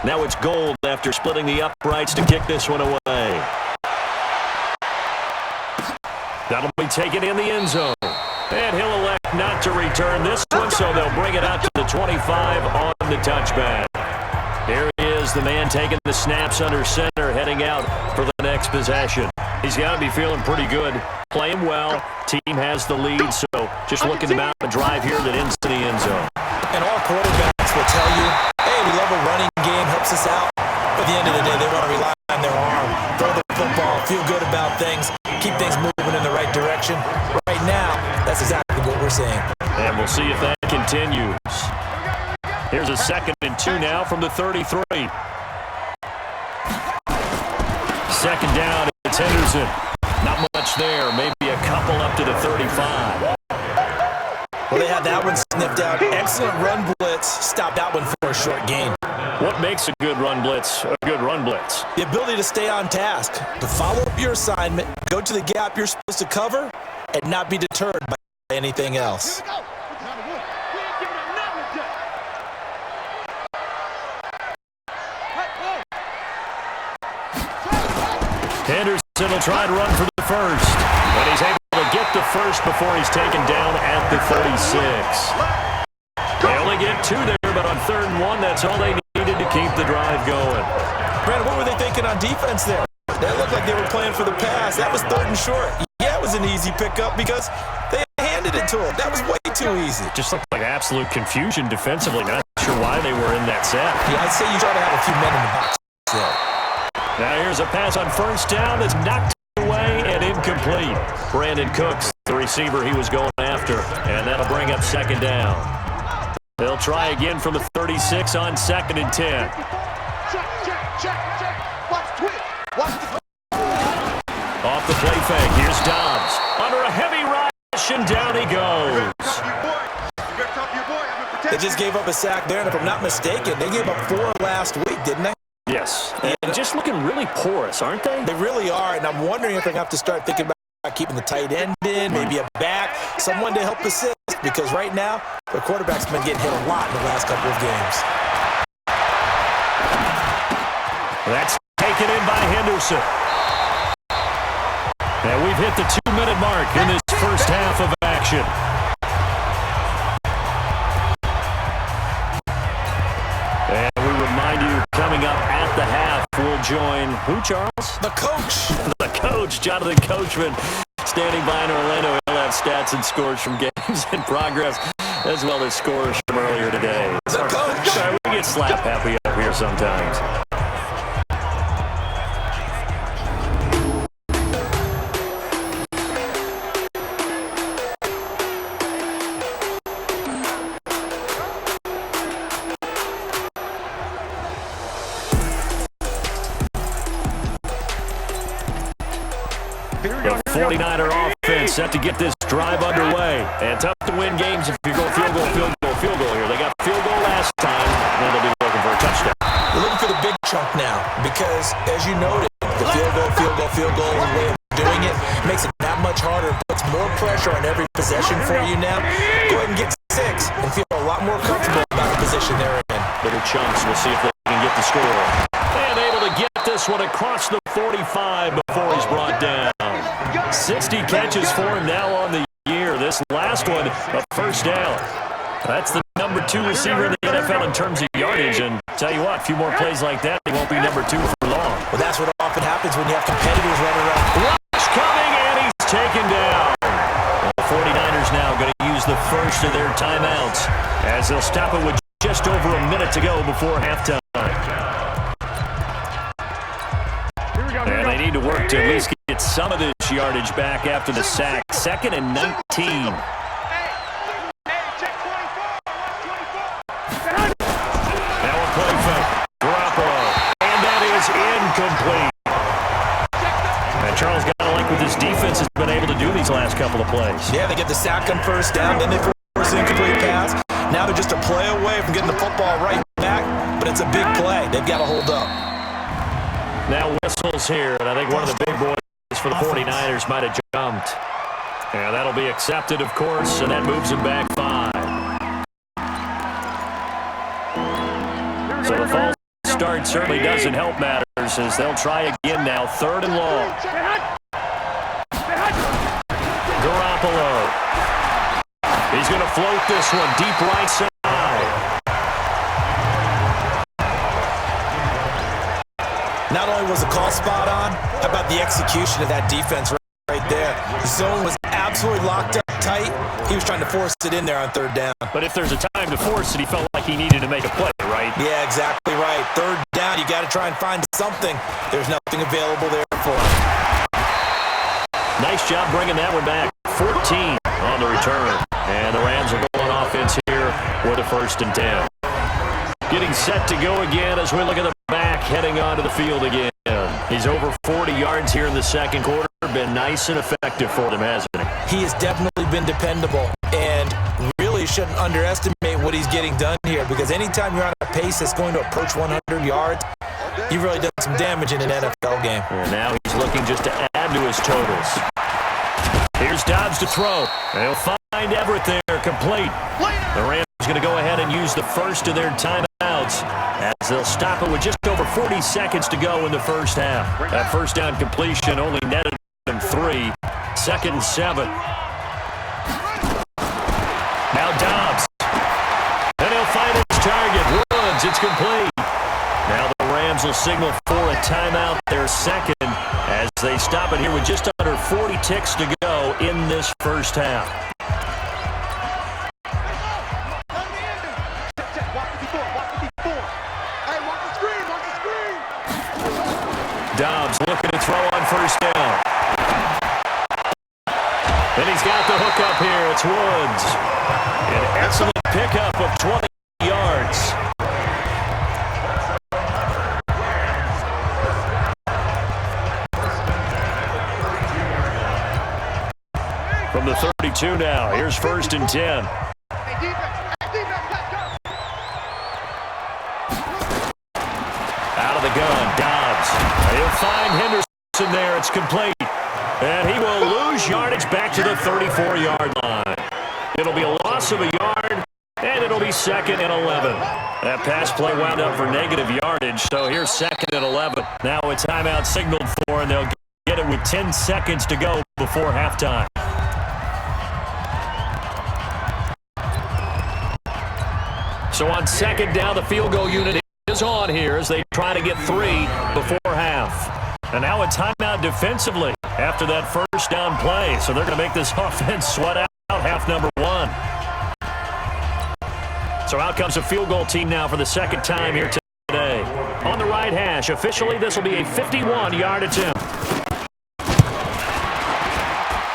Speaker 3: Now it's Gold after splitting the uprights to kick this one away. That'll be taken in the end zone. And he'll elect not to return this one, so they'll bring it out to the 25 on the touchback. Here he is, the man taking the snaps under center, heading out for the next possession. He's got to be feeling pretty good, playing well. Team has the lead, so just looking to mount a drive here that ends to the end zone.
Speaker 1: And all quarterbacks will tell you, hey, we love a running game, helps us out. But at the end of the day, they want to rely on their arm, throw the football, feel good about things, keep things moving in the right direction. Right now, that's exactly what we're seeing.
Speaker 3: And we'll see if that continues. Here's a 2nd and 2 now from the 33. 2nd down, it's Henderson. Not much there, maybe a couple up to the 35.
Speaker 1: Well, they had that one sniffed out. Excellent run blitz. Stop that one for a short gain.
Speaker 3: What makes a good run blitz a good run blitz?
Speaker 1: The ability to stay on task, to follow up your assignment, go to the gap you're supposed to cover, and not be deterred by anything else.
Speaker 2: We ain't giving up nothing today.
Speaker 3: Henderson will try and run for the first. But he's able to get the first before he's taken down at the 36. They only get 2 there, but on 3rd and 1, that's all they needed to keep the drive going.
Speaker 1: Brandon, what were they thinking on defense there? That looked like they were playing for the pass. That was 3rd and short. Yeah, it was an easy pickup because they handed it to him. That was way too easy.
Speaker 3: Just looked like absolute confusion defensively. Not sure why they were in that set.
Speaker 1: Yeah, I'd say you try to have a few men in the box there.
Speaker 3: Now here's a pass on 1st down that's knocked away and incomplete. Brandon Cooks, the receiver he was going after, and that'll bring up 2nd down. They'll try again from the 36 on 2nd and 10.
Speaker 2: Check. Watch the twist. Watch the
Speaker 3: Off the play fake, here's Dobbs. Under a heavy rush, and down he goes.
Speaker 1: They just gave up a sack there, and if I'm not mistaken, they gave up 4 last week, didn't they?
Speaker 3: Yes, and just looking really porous, aren't they?
Speaker 1: They really are, and I'm wondering if they have to start thinking about keeping the tight end in, maybe a back, someone to help assist, because right now, the quarterback's been getting hit a lot in the last couple of games.
Speaker 3: That's taken in by Henderson. And we've hit the 2-minute mark in this first half of action. And we remind you, coming up at the half, we'll join who, Charles?
Speaker 1: The coach.
Speaker 3: The coach, Jonathan Coachman, standing by in Orlando. He'll have stats and scores from games in progress, as well as scores from earlier today.
Speaker 1: The coach.
Speaker 3: Sorry, we get slap happy up here sometimes. The 49er offense set to get this drive underway. And tough to win games if you go field goal here. They got field goal last time, and they'll be looking for a touchdown.
Speaker 1: We're looking for the big chunk now because, as you noted, the field goal is the way of doing it. Makes it that much harder. Puts more pressure on every possession for you now. Go ahead and get 6 and feel a lot more comfortable about the position they're in.
Speaker 3: Little chunks. We'll see if they can get the score. And able to get this one across the 45 before he's brought down. 60 catches for him now on the year. This last one, a first down. That's the number 2 receiver in the NFL in terms of yardage. And tell you what, a few more plays like that, they won't be number 2 for long.
Speaker 1: Well, that's what often happens when you have competitors running around.
Speaker 3: Rush coming, and he's taken down. The 49ers now going to use the first of their timeouts as they'll stop it with just over a minute to go before halftime. And they need to work to at least get some of this yardage back after the sack. 2nd and 19. Now a play fake. Garoppolo. And that is incomplete. And Charles got to like what this defense has been able to do these last couple of plays.
Speaker 1: Yeah, they get the sack on 1st down, then they force an incomplete pass. Now they're just a play away from getting the football right back, but it's a big play. They've got to hold up.
Speaker 3: Now whistles here, and I think one of the big boys for the 49ers might have jumped. And that'll be accepted, of course, and that moves them back 5. So the false start certainly doesn't help matters as they'll try again now, 3rd and long. Garoppolo. He's going to float this one deep right side.
Speaker 1: Not only was the call spot on, how about the execution of that defense right there? The zone was absolutely locked up tight. He was trying to force it in there on 3rd down.
Speaker 3: But if there's a time to force it, he felt like he needed to make a play, right?
Speaker 1: Yeah, exactly right. 3rd down, you got to try and find something. There's nothing available there for him.
Speaker 3: Nice job bringing that one back. 14 on the return. And the Rams are going offense here with a 1st and 10. Getting set to go again as we look at the back heading onto the field again. He's over 40 yards here in the 2nd quarter. Been nice and effective for them, hasn't he?
Speaker 1: He has definitely been dependable and really shouldn't underestimate what he's getting done here because anytime you're on a pace that's going to approach 100 yards, you've really done some damage in an NFL game.
Speaker 3: And now he's looking just to add to his totals. Here's Dobbs to throw. They'll find Everett there, complete. The Rams going to go ahead and use the first of their timeouts as they'll stop it with just over 40 seconds to go in the first half. That first down completion only netted them 3. 2nd and 7. Now Dobbs. And he'll find his target. Woods, it's complete. Now the Rams will signal for a timeout, their second, as they stop it here with just under 40 ticks to go in this first half. Dobbs looking to throw on first down. And he's got the hook up here. It's Woods. An excellent pickup of 20 yards. From the 32 now. Here's 1st and 10. Out of the gun, Dobbs. He'll find Henderson there. It's complete. And he will lose yardage back to the 34-yard line. It'll be a loss of a yard, and it'll be 2nd and 11. That pass play wound up for negative yardage, so here's 2nd and 11. Now a timeout signaled for, and they'll get it with 10 seconds to go before halftime. So on 2nd down, the field goal unit is on here as they try to get 3 before half. And now a timeout defensively after that first down play. So they're going to make this offense sweat out half number 1. So out comes a field goal team now for the second time here today. On the right hash, officially this will be a 51-yard attempt.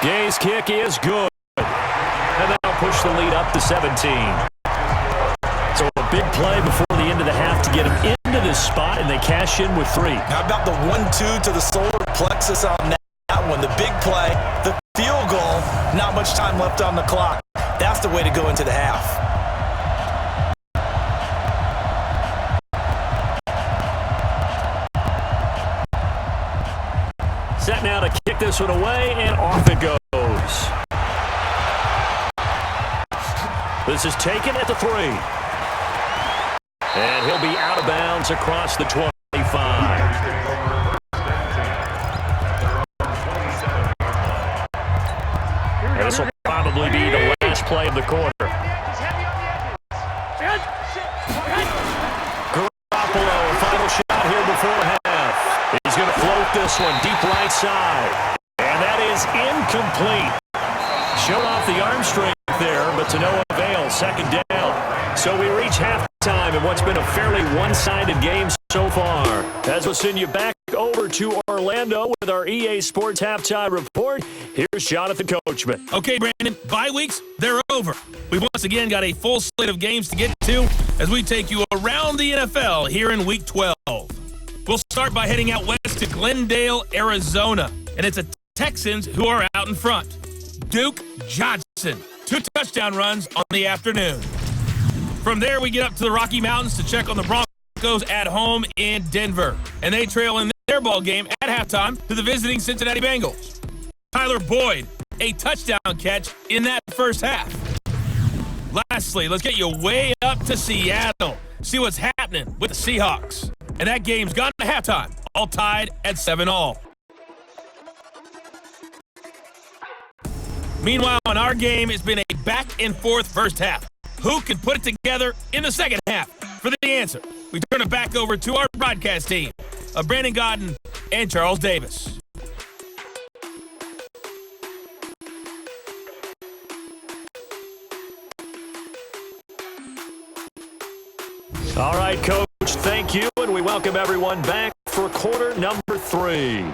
Speaker 3: Gay's kick is good. And that'll push the lead up to 17. So a big play before the end of the half to get him into this spot, and they cash in with 3.
Speaker 1: How about the 1-2 to the solar plexus on that one? The big play, the field goal, not much time left on the clock. That's the way to go into the half.
Speaker 3: Set now to kick this one away, and off it goes. This is taken at the 3. And he'll be out of bounds across the 25. And this will probably be the last play of the quarter. Garoppolo, final shot here before half. He's going to float this one deep right side. And that is incomplete. Showed off the arm strength there, but to no avail. 2nd down. So we reach halftime in what's been a fairly one-sided game so far. As we'll send you back over to Orlando with our EA Sports Halftime Report, here's Jonathan Coachman.
Speaker 4: Okay, Brandon, bye weeks, they're over. We've once again got a full slate of games to get to as we take you around the NFL here in Week 12. We'll start by heading out west to Glendale, Arizona, and it's the Texans who are out in front. Duke Johnson, 2 touchdown runs on the afternoon. From there, we get up to the Rocky Mountains to check on the Broncos at home in Denver. And they trail in their ball game at halftime to the visiting Cincinnati Bengals. Tyler Boyd, a touchdown catch in that first half. Lastly, let's get you way up to Seattle. See what's happening with the Seahawks. And that game's gone to halftime, all tied at 7-all. Meanwhile, in our game, it's been a back-and-forth first half. Who can put it together in the second half? For the answer, we turn it back over to our broadcast team of Brandon Godden and Charles Davis.
Speaker 3: All right, Coach, thank you, and we welcome everyone back for quarter number 3.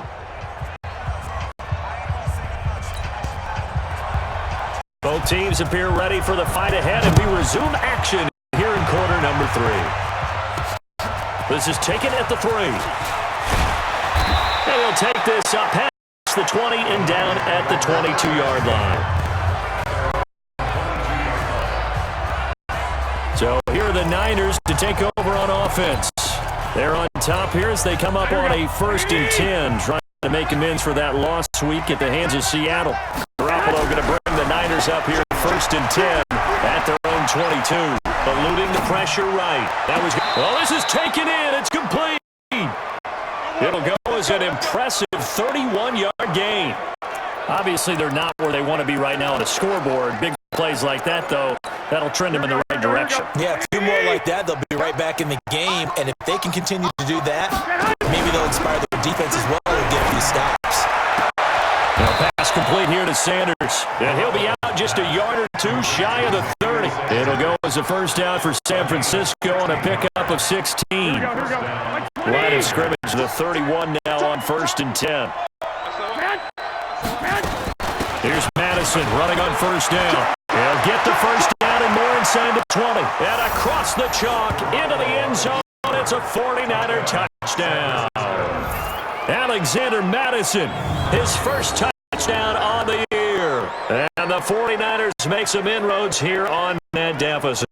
Speaker 3: Both teams appear ready for the fight ahead, and we resume action here in quarter number 3. This is taken at the 3. And he'll take this up past the 20 and down at the 22-yard line. So here are the Niners to take over on offense. They're on top here as they come up on a 1st and 10, trying to make amends for that lost week at the hands of Seattle. Garoppolo going to bring the Niners up here 1st and 10 at their own 22. Eluding the pressure right. That was good. Well, this is taken in. It's complete. It'll go as an impressive 31-yard gain. Obviously, they're not where they want to be right now on the scoreboard. Big plays like that, though, that'll trend them in the right direction.
Speaker 1: Yeah, a few more like that, they'll be right back in the game. And if they can continue to do that, maybe they'll inspire their defense as well and get a few stops.
Speaker 3: Pass complete here to Sanders. And he'll be out just a yard or two shy of the 30. It'll go as a first down for San Francisco on a pickup of 16. Line of scrimmage, the 31 now on 1st and 10. Here's Madison running on first down. He'll get the first down and more inside the 20. And across the chalk into the end zone. It's a 49er touchdown. Alexander Madison, his first touchdown on the year. And the 49ers make some inroads here on that deficit.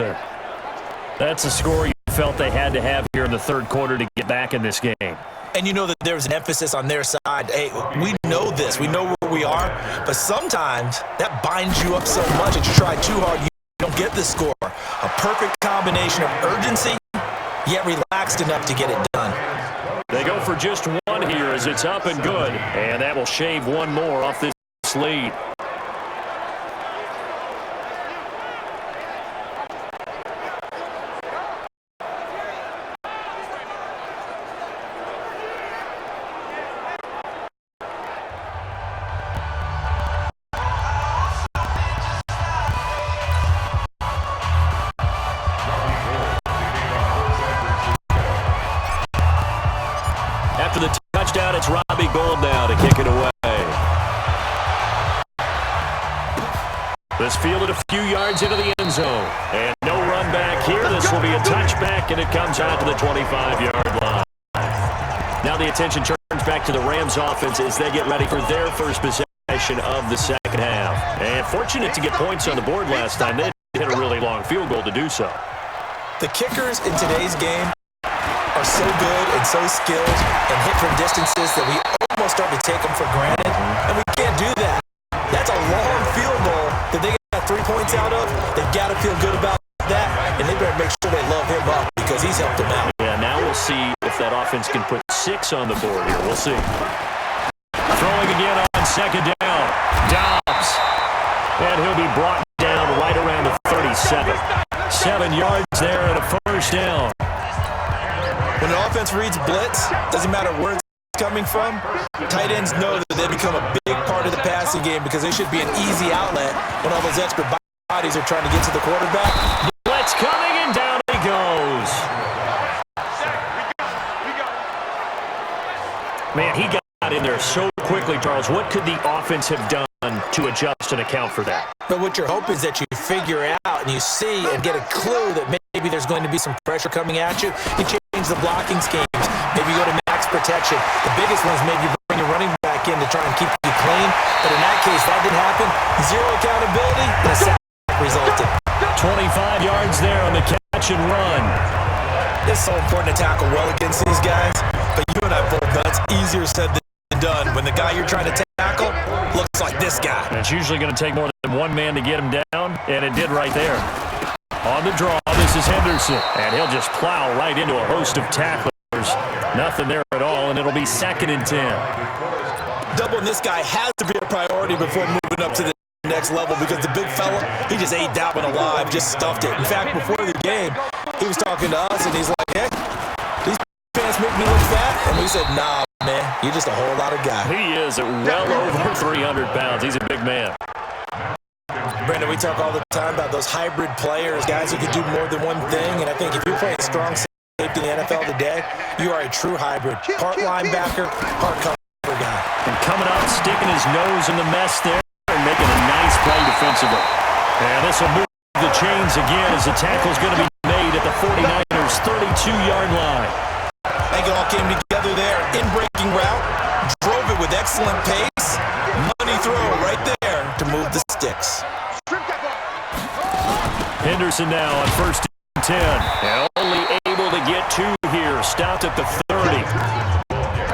Speaker 3: That's a score you felt they had to have here in the third quarter to get back in this game.
Speaker 1: And you know that there's an emphasis on their side. Hey, we know this. We know where we are. But sometimes that binds you up so much that you try too hard, you don't get the score. A perfect combination of urgency, yet relaxed enough to get it done.
Speaker 3: They go for just one here as it's up and good. And that will shave one more off this lead. After the touchdown, it's Robbie Gould now to kick it away. This fielded a few yards into the end zone. And no run back here. This will be a touchback, and it comes out to the 25-yard line. Now the attention turns back to the Rams offense as they get ready for their first possession of the second half. And fortunate to get points on the board last time. They hit a really long field goal to do so.
Speaker 1: The kickers in today's game are so good and so skilled and hit from distances that we almost start to take them for granted, and we can't do that. That's a long field goal that they got 3 points out of. They've got to feel good about that, and they better make sure they love him up because he's helped them out.
Speaker 3: Yeah, now we'll see if that offense can put 6 on the board here. We'll see. Throwing again on second down. Dobbs. And he'll be brought down right around the 37. 7 yards there and a first down.
Speaker 1: When an offense reads blitz, doesn't matter where it's coming from, tight ends know that they become a big part of the passing game because they should be an easy outlet when all those extra bodies are trying to get to the quarterback.
Speaker 3: Blitz coming, and down he goes. Man, he got in there so quickly, Charles. What could the offense have done to adjust and account for that?
Speaker 1: But what your hope is that you figure out and you see and get a clue that maybe there's going to be some pressure coming at you. You change the blocking schemes. Maybe you go to max protection. The biggest one is maybe you bring your running back in to try and keep you clean. But in that case, that didn't happen. Zero accountability, and a sack resulted.
Speaker 3: 25 yards there on the catch and run.
Speaker 1: It's so important to tackle well against these guys. But you and I both know it's easier said than done when the guy you're trying to tackle looks like this guy.
Speaker 3: And it's usually going to take more than one man to get him down, and it did right there. On the draw, this is Henderson, and he'll just plow right into a host of tacklers. Nothing there at all, and it'll be 2nd and 10.
Speaker 1: Doubling this guy has to be a priority before moving up to the next level because the big fella, he just ate that one alive, just stuffed it. In fact, before the game, he was talking to us, and he's like, hey, these pants make me look fat. And we said, nah, man, you're just a whole lot of guy.
Speaker 3: He is well over 300 pounds. He's a big man.
Speaker 1: Brandon, we talk all the time about those hybrid players, guys who can do more than one thing, and I think if you're playing strong safety in the NFL today, you are a true hybrid. Part linebacker, part cover guy.
Speaker 3: And coming up, sticking his nose in the mess there and making a nice play defensively. And this will move the chains again as the tackle's going to be made at the 49ers' 32-yard line.
Speaker 1: I think it all came together there. In-breaking route, drove it with excellent pace. Money throw right there to move the sticks.
Speaker 3: Henderson now on 1st and 10. And only able to get 2 here. Stopped at the 30.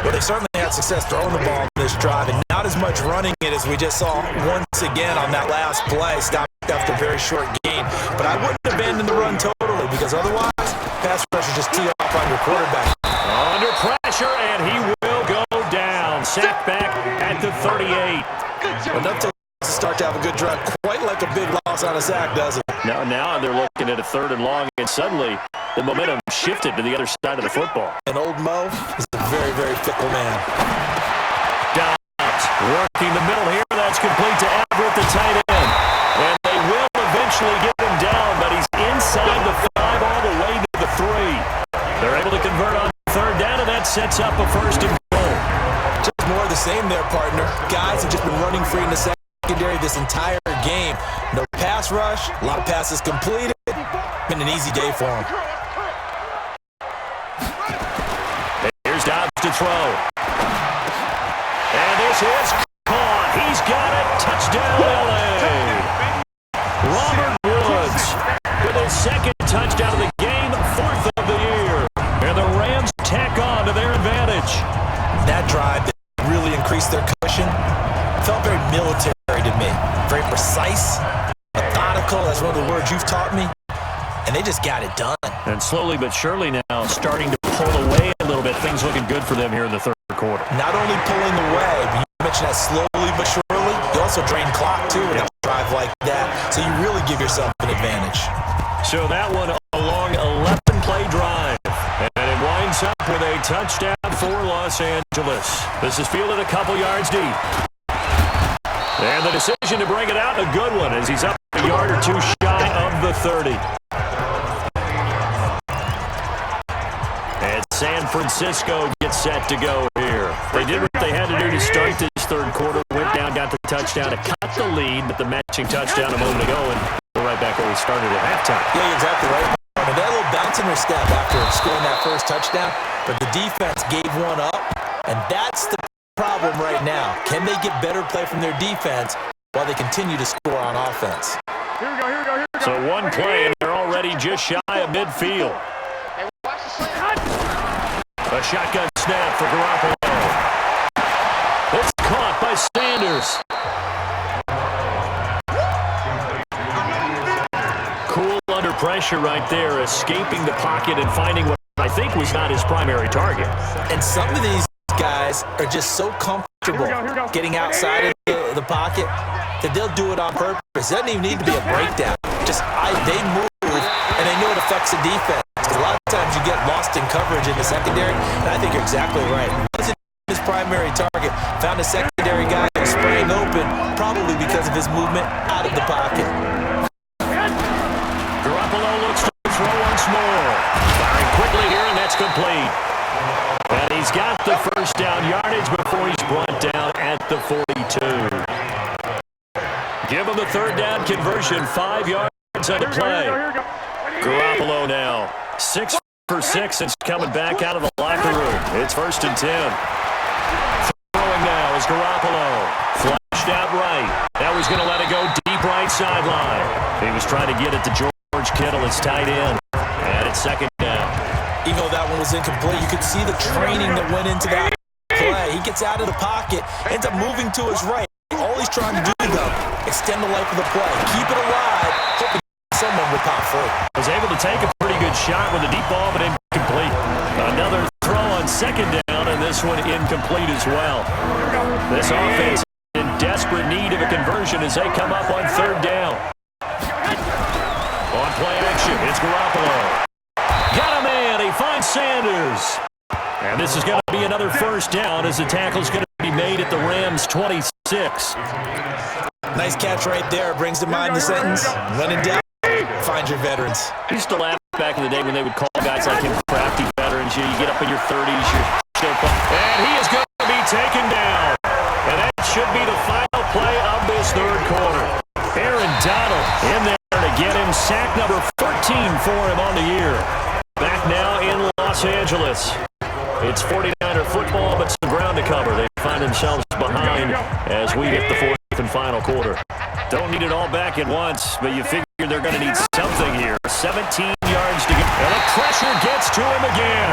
Speaker 1: Well, they certainly had success throwing the ball in this drive, and not as much running it as we just saw once again on that last play. Stopped after a very short gain. But I wouldn't abandon abandon the run totally, because otherwise, pass rushers just tee off on your quarterback.
Speaker 3: Under pressure, and he will go down. Sacked back at the 38.
Speaker 1: Enough to start to have a good drive. Quite like a big loss on a sack, does it?
Speaker 3: Now they're looking at a 3rd and long, and suddenly the momentum shifted to the other side of the football.
Speaker 1: And old Mo is a very, very fickle man.
Speaker 3: Dobbs working the middle here. That's complete to Everett, the tight end. And they will eventually get him down, but he's inside the 5 all the way to the 3. They're able to convert on 3rd down, and that sets up a 1st and goal.
Speaker 1: Just more of the same there, partner. Guys have just been running free in the secondary this entire game. No pass rush, a lot of passes completed. Been an easy day for them.
Speaker 3: Here's Dobbs to throw. And this is caught. He's got it. Touchdown, LA. Robert Woods with his 2nd touchdown of the game, 4th of the year. And the Rams tack on to their advantage.
Speaker 1: That drive that really increased their cushion felt very military to me. Very precise, methodical. That's one of the words you've taught me. And they just got it done.
Speaker 3: And slowly but surely now starting to pull away a little bit. Things looking good for them here in the 3rd quarter.
Speaker 1: Not only pulling away, but you mentioned that slowly but surely. You also drain clock, too, with a drive like that. So you really give yourself an advantage.
Speaker 3: So that one a long 11-play drive. And it winds up with a touchdown for Los Angeles. This is fielded a couple yards deep. And the decision to bring it out, a good one, as he's up a yard or 2 shy of the 30. And San Francisco gets set to go here. They did what they had to do to start this 3rd quarter. Went down, got the touchdown to cut the lead, but the matching touchdown a moment ago, and we're right back where we started at halftime.
Speaker 1: Yeah, you're exactly right. And they had a little bounce in their step after scoring that first touchdown, but the defense gave one up, and that's the problem right now. Can they get better play from their defense while they continue to score on offense?
Speaker 2: Here we go.
Speaker 3: So one play, and they're already just shy of midfield. A shotgun snap for Garoppolo. It's caught by Sanders. Cool under pressure right there, escaping the pocket and finding what I think was not his primary target.
Speaker 1: And some of these guys are just so comfortable getting outside of the pocket that they'll do it on purpose. It doesn't even need to be a breakdown. They move, and they know it affects the defense. A lot of times you get lost in coverage in the secondary, and I think you're exactly right. It wasn't his primary target. Found a secondary guy who sprang open, probably because of his movement out of the pocket.
Speaker 3: Garoppolo looks to throw once more. Firing quickly here, and that's complete. And he's got the 1st down yardage before he's brought down at the 42. Give him the 3rd down conversion, 5 yards under play. Garoppolo now, 6 for 6, and coming back out of the locker room. It's 1st and 10. Throwing now is Garoppolo. Flashed out right. Now he's going to let it go deep right sideline. He was trying to get it to George Kittle, his tight end. And it's 2nd down.
Speaker 1: Even though that one was incomplete, you could see the training that went into that play. He gets out of the pocket, ends up moving to his right. All he's trying to do, though, extend the life of the play, keep it alive, hoping someone would pop free.
Speaker 3: Was able to take a pretty good shot with a deep ball, but incomplete. Another throw on 2nd down, and this one incomplete as well. This offense in desperate need of a conversion as they come up on 3rd down. On play action, it's Garoppolo. Got him in. He finds Sanders. And this is going to be another 1st down as the tackle's going to be made at the Rams' 26.
Speaker 1: Nice catch right there. Brings to mind the sentence, when in doubt, find your veterans.
Speaker 3: I used to laugh back in the day when they would call guys like him crafty veterans. You get up in your 30s, you're still playing. And he is going to be taken down. And that should be the final play of this 3rd quarter. Aaron Donald in there to get him sack number 14 for him on the year. Back now in Los Angeles. It's 49er football, but some ground to cover. They find themselves behind as we hit the 4th and final quarter. Don't need it all back at once, but you figure they're going to need something here. 17 yards to go. And the pressure gets to him again.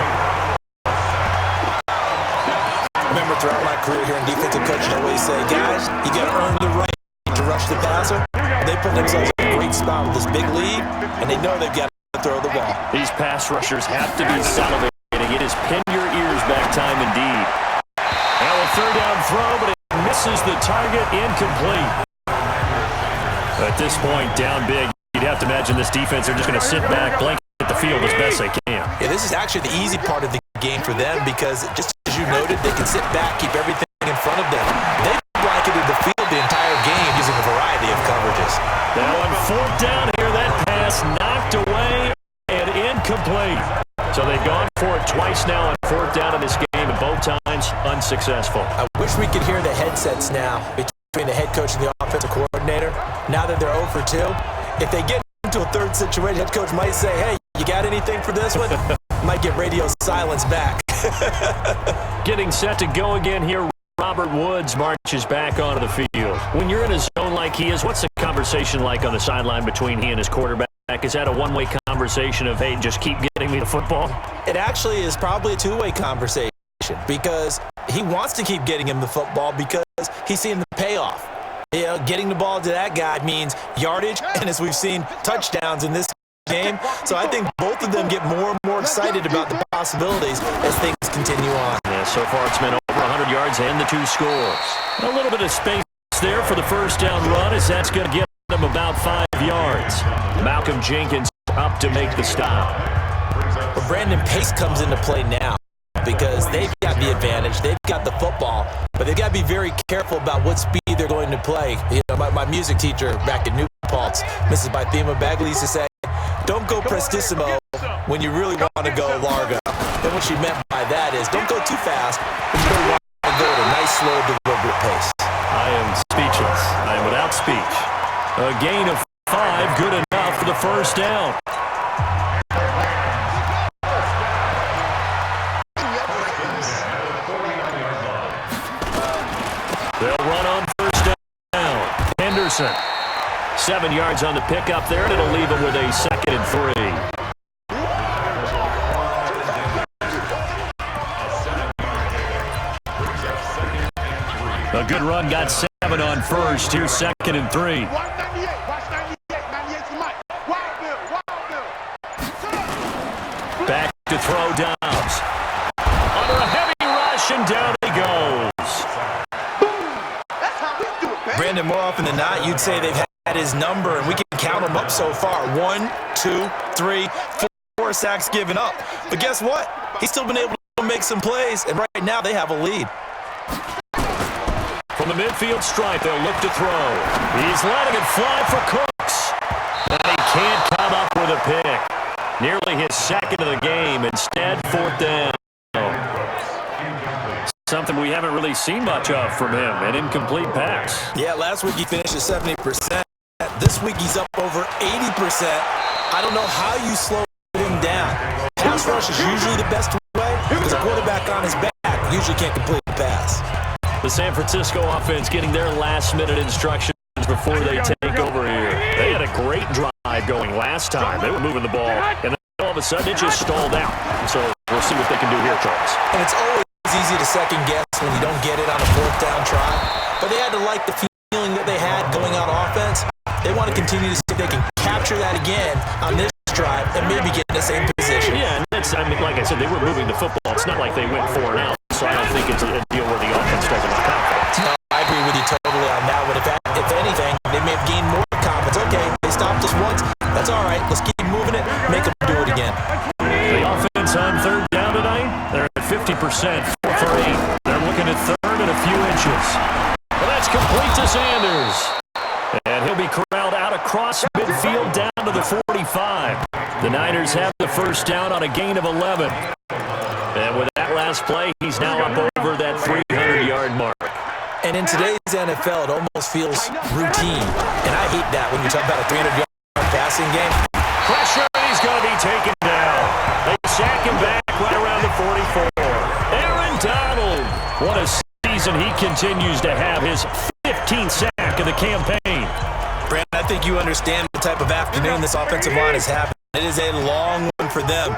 Speaker 1: I remember throughout my career here in defensive coaching, I always say, guys, you got to earn the right to rush the passer. They put themselves in a great spot with this big lead, and they know they've got to throw the ball.
Speaker 3: These pass rushers have to be salivating. It is pin your ears back time indeed. Now a third down throw, but it misses the target, incomplete. At this point, down big, you'd have to imagine this defense are just going to sit back, blanket the field as best they can.
Speaker 1: Yeah, this is actually the easy part of the game for them because, just as you noted, they can sit back, keep everything in front of them. They've blanketed the field the entire game using a variety of coverages.
Speaker 3: Now on fourth down here, that pass knocked away and incomplete. So they've gone for it twice now on fourth down in this game, and both times unsuccessful.
Speaker 1: I wish we could hear the headsets now between the head coach and the offensive coordinator. Now that they're 0 for 2, if they get into a third situation, head coach might say, hey, you got anything for this one? Might get radio silence back.
Speaker 3: Getting set to go again here. Robert Woods marches back onto the field. When you're in a zone like he is, what's the conversation like on the sideline between he and his quarterback? Is that a one-way conversation of, hey, just keep getting me the football?
Speaker 1: It actually is probably a two-way conversation because he wants to keep getting him the football because he's seeing the payoff. You know, getting the ball to that guy means yardage, and as we've seen, touchdowns in this game. So I think both of them get more and more excited about the possibilities as things continue on.
Speaker 3: Yeah, so far it's been over 100 yards and the 2 scores. A little bit of space there for the first down run as that's going to get them about 5 yards. Malcolm Jenkins up to make the stop.
Speaker 1: Well, Brandon, pace comes into play now because they've got the advantage. They've got the football, but they've got to be very careful about what speed they're going to play. You know, my music teacher back at New Paltz, Mrs. Bythema Bagley, used to say, don't go prestissimo when you really want to go largo. And what she meant by that is don't go too fast, but you don't want to go at a nice, slow, deliberate pace.
Speaker 3: I am speechless. I am without speech. A gain of 5, good enough for the first down. They'll run on first down. Henderson. 7 yards on the pickup there, and it'll leave them with a 2nd and 3. A good run, got 7 on first. Here's 2nd and 3. Back to throw Downs. Under a heavy rush, and down he goes.
Speaker 1: Brandon, more often than not, you'd say they've had his number, and we can count them up so far. 1, 2, 3, 4 sacks given up. But guess what? He's still been able to make some plays, and right now they have a lead.
Speaker 3: From the midfield stripe, they'll look to throw. He's letting it fly for Cooks. And he can't come up with a pick. Nearly his 2nd of the game. Instead, 4th down. Something we haven't really seen much of from him, an incomplete pass.
Speaker 1: Yeah, last week he finished at 70%. This week he's up over 80%. I don't know how you slow him down. Pass rush is usually the best way because a quarterback on his back usually can't complete the pass.
Speaker 3: The San Francisco offense getting their last-minute instructions before they take over here. They had a great drive going last time. They were moving the ball, and then all of a sudden it just stalled out. So we'll see what they can do here, Charles.
Speaker 1: And it's always easy to second guess when you don't get it on a 4th down try. But they had to like the feeling that they had going on offense. They want to continue to see if they can capture that again on this drive and maybe get in the same position.
Speaker 3: Yeah, and that's, I mean, like I said, they were moving the football. It's not like they went 4 and out, so I don't think it's a deal where the offense doesn't have confidence.
Speaker 1: No, I agree with you totally on that one. If anything, they may have gained more confidence. Okay, they stopped us once. That's all right. Let's keep moving it. Make them do it again.
Speaker 3: The offense on 3rd down tonight, they're at 50%, 4 for 8. They're looking at 3rd and a few inches. Well, that's complete to Sanders. And he'll be corralled out across midfield down to the 45. The Niners have the first down on a gain of 11. And with that last play, he's now up over that 300-yard mark.
Speaker 1: And in today's NFL, it almost feels routine. And I hate that when you talk about a 300-yard passing game.
Speaker 3: Pressure, and he's going to be taken down. They sack him back right around the 44. Aaron Donald. What a season he continues to have. His 15th sack of the campaign.
Speaker 1: Brandon, I think you understand the type of afternoon this offensive line is having. It is a long one for them.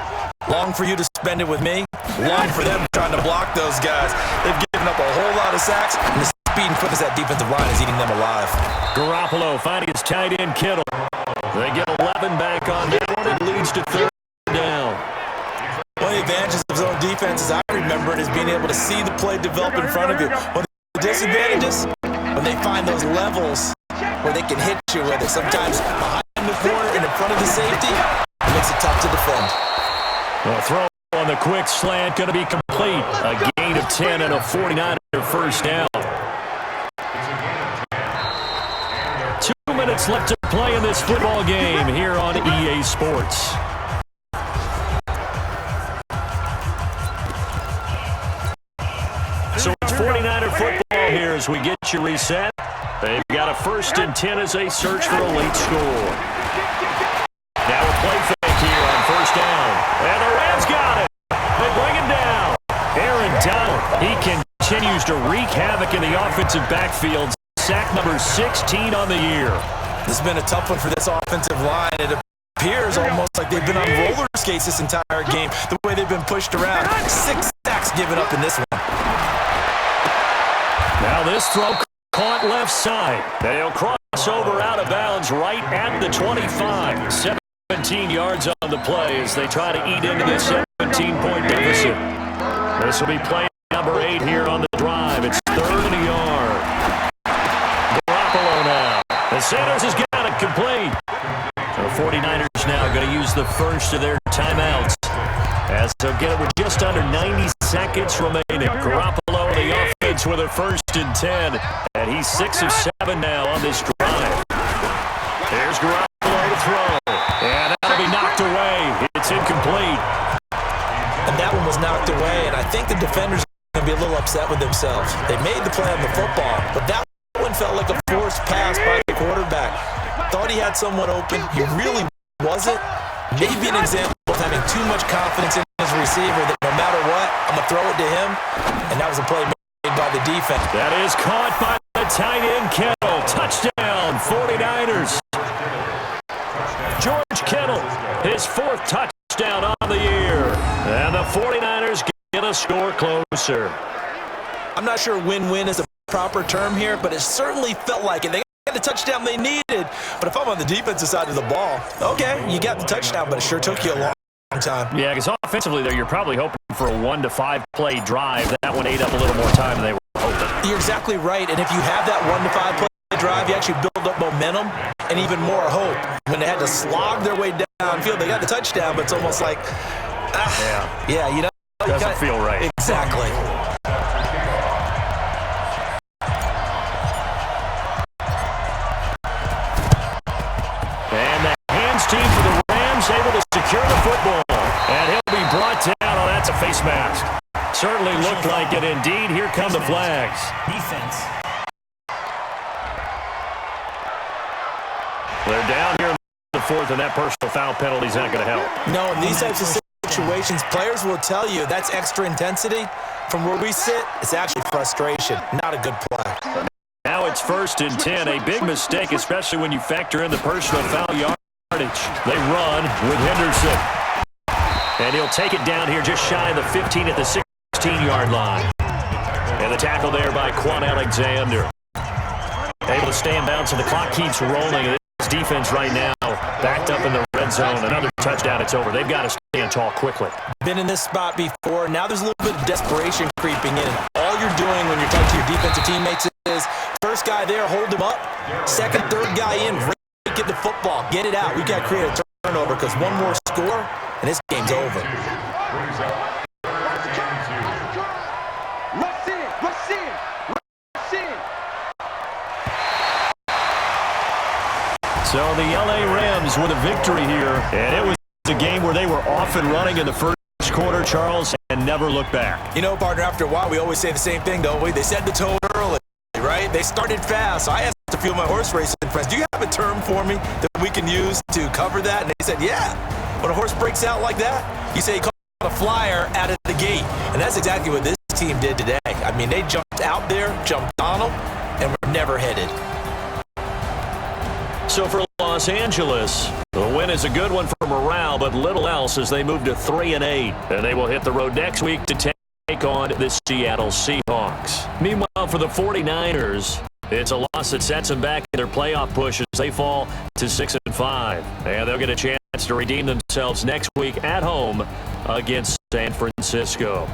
Speaker 1: Long for you to spend it with me. Long for them trying to block those guys. They've given up a whole lot of sacks, and the speed and quickness that defensive line is eating them alive.
Speaker 3: Garoppolo finding his tight end Kittle. They get 11 back on that one. It leads to third down.
Speaker 1: One of the advantages of zone defense, as I remember it, is being able to see the play develop in front of you. One of the disadvantages, when they find those levels where they can hit you with it, sometimes behind the corner and in front of the safety, it makes it tough to defend.
Speaker 3: The throw on the quick slant going to be complete. A gain of 10 and a 49er first down. 2 minutes left to play in this football game here on EA Sports. So it's 49er football here as we get you reset. They've got a 1st and 10 as they search for a late score. Now a play fake here on first down. And the Rams got it. They bring it down. Aaron Donald, he continues to wreak havoc in the offensive backfield. Sack number 16 on the year.
Speaker 1: This has been a tough one for this offensive line. It appears almost like they've been on roller skates this entire game, the way they've been pushed around. 6 sacks given up in this one.
Speaker 3: Now this throw caught left side. They'll cross over out of bounds right at the 25. 17 yards on the play as they try to eat into this 17-point deficit. This will be play number 8 here on the drive. It's 3rd and a yard. Garoppolo now. And Sanders has got it complete. The 49ers now going to use the first of their timeouts as they'll get it with just under 90 seconds remaining. Garoppolo in the offense with a 1st and 10. And he's 6 of 7 now on this drive. There's Garoppolo to throw. And that'll be knocked away. It's incomplete.
Speaker 1: And that one was knocked away, and I think the defenders are going to be a little upset with themselves. They made the play on the football, but that one felt like a forced pass by the quarterback. Thought he had someone open. He really wasn't. Maybe an example of having too much confidence in his receiver that no matter what, I'm going to throw it to him, and that was a play made by the defense.
Speaker 3: That is caught by the tight end Kittle. Touchdown, 49ers. George Kittle, his 4th touchdown on the year. And the 49ers get a score closer.
Speaker 1: I'm not sure win-win is a proper term here, but it certainly felt like it. They got the touchdown they needed. But if I'm on the defensive side of the ball, okay, you got the touchdown, but it sure took you a long time. Yeah,
Speaker 3: because offensively, there, you're probably hoping for a 1 to 5 play drive. That one ate up a little more time than they were hoping.
Speaker 1: You're exactly right, and if you have that 1 to 5 play drive, you actually build up momentum and even more hope. When they had to slog their way downfield, they got the touchdown, but it's almost like, you know.
Speaker 3: Doesn't feel right.
Speaker 1: Exactly.
Speaker 3: And the hands team for the Rams able to secure the football. And he'll be brought down. Oh, that's a face mask. Certainly looked like it indeed. Here come the flags.
Speaker 5: Defense.
Speaker 3: They're down here in the 4th, and that personal foul penalty is not going to help.
Speaker 1: No, in these types of situations, players will tell you that's extra intensity. From where we sit, it's actually frustration, not a good play.
Speaker 3: Now it's 1st and 10, a big mistake, especially when you factor in the personal foul yardage. They run with Henderson. And he'll take it down here just shy of the 15 at the 16-yard line. And the tackle there by Quan Alexander. Able to stay in bounds, and the clock keeps rolling. This defense right now backed up in the red zone. Another touchdown, it's over. They've got to stand tall quickly.
Speaker 1: Been in this spot before. Now there's a little bit of desperation creeping in. All you're doing when you're talking to your defensive teammates is first guy there, hold him up. Second, third guy in, get the football, get it out. We got to create a turnover because one more score, and this game's over.
Speaker 3: So the LA Rams with a victory here, and it was a game where they were off and running in the first quarter, Charles, and never looked back.
Speaker 1: You know, partner, after a while, we always say the same thing, don't we? They set the tone early, right? They started fast, so I asked to feel my horse racing friends, do you have a term for me that we can use to cover that? And they said, yeah. When a horse breaks out like that, you say you call it a flyer out of the gate. And that's exactly what this team did today. I mean, they jumped out there, jumped on them, and were never headed.
Speaker 3: So for Los Angeles, the win is a good one for morale, but little else as they move to 3-8. And they will hit the road next week to take take on the Seattle Seahawks. Meanwhile, for the 49ers, it's a loss that sets them back in their playoff push as they fall to 6-5. And they'll get a chance to redeem themselves next week at home against San Francisco.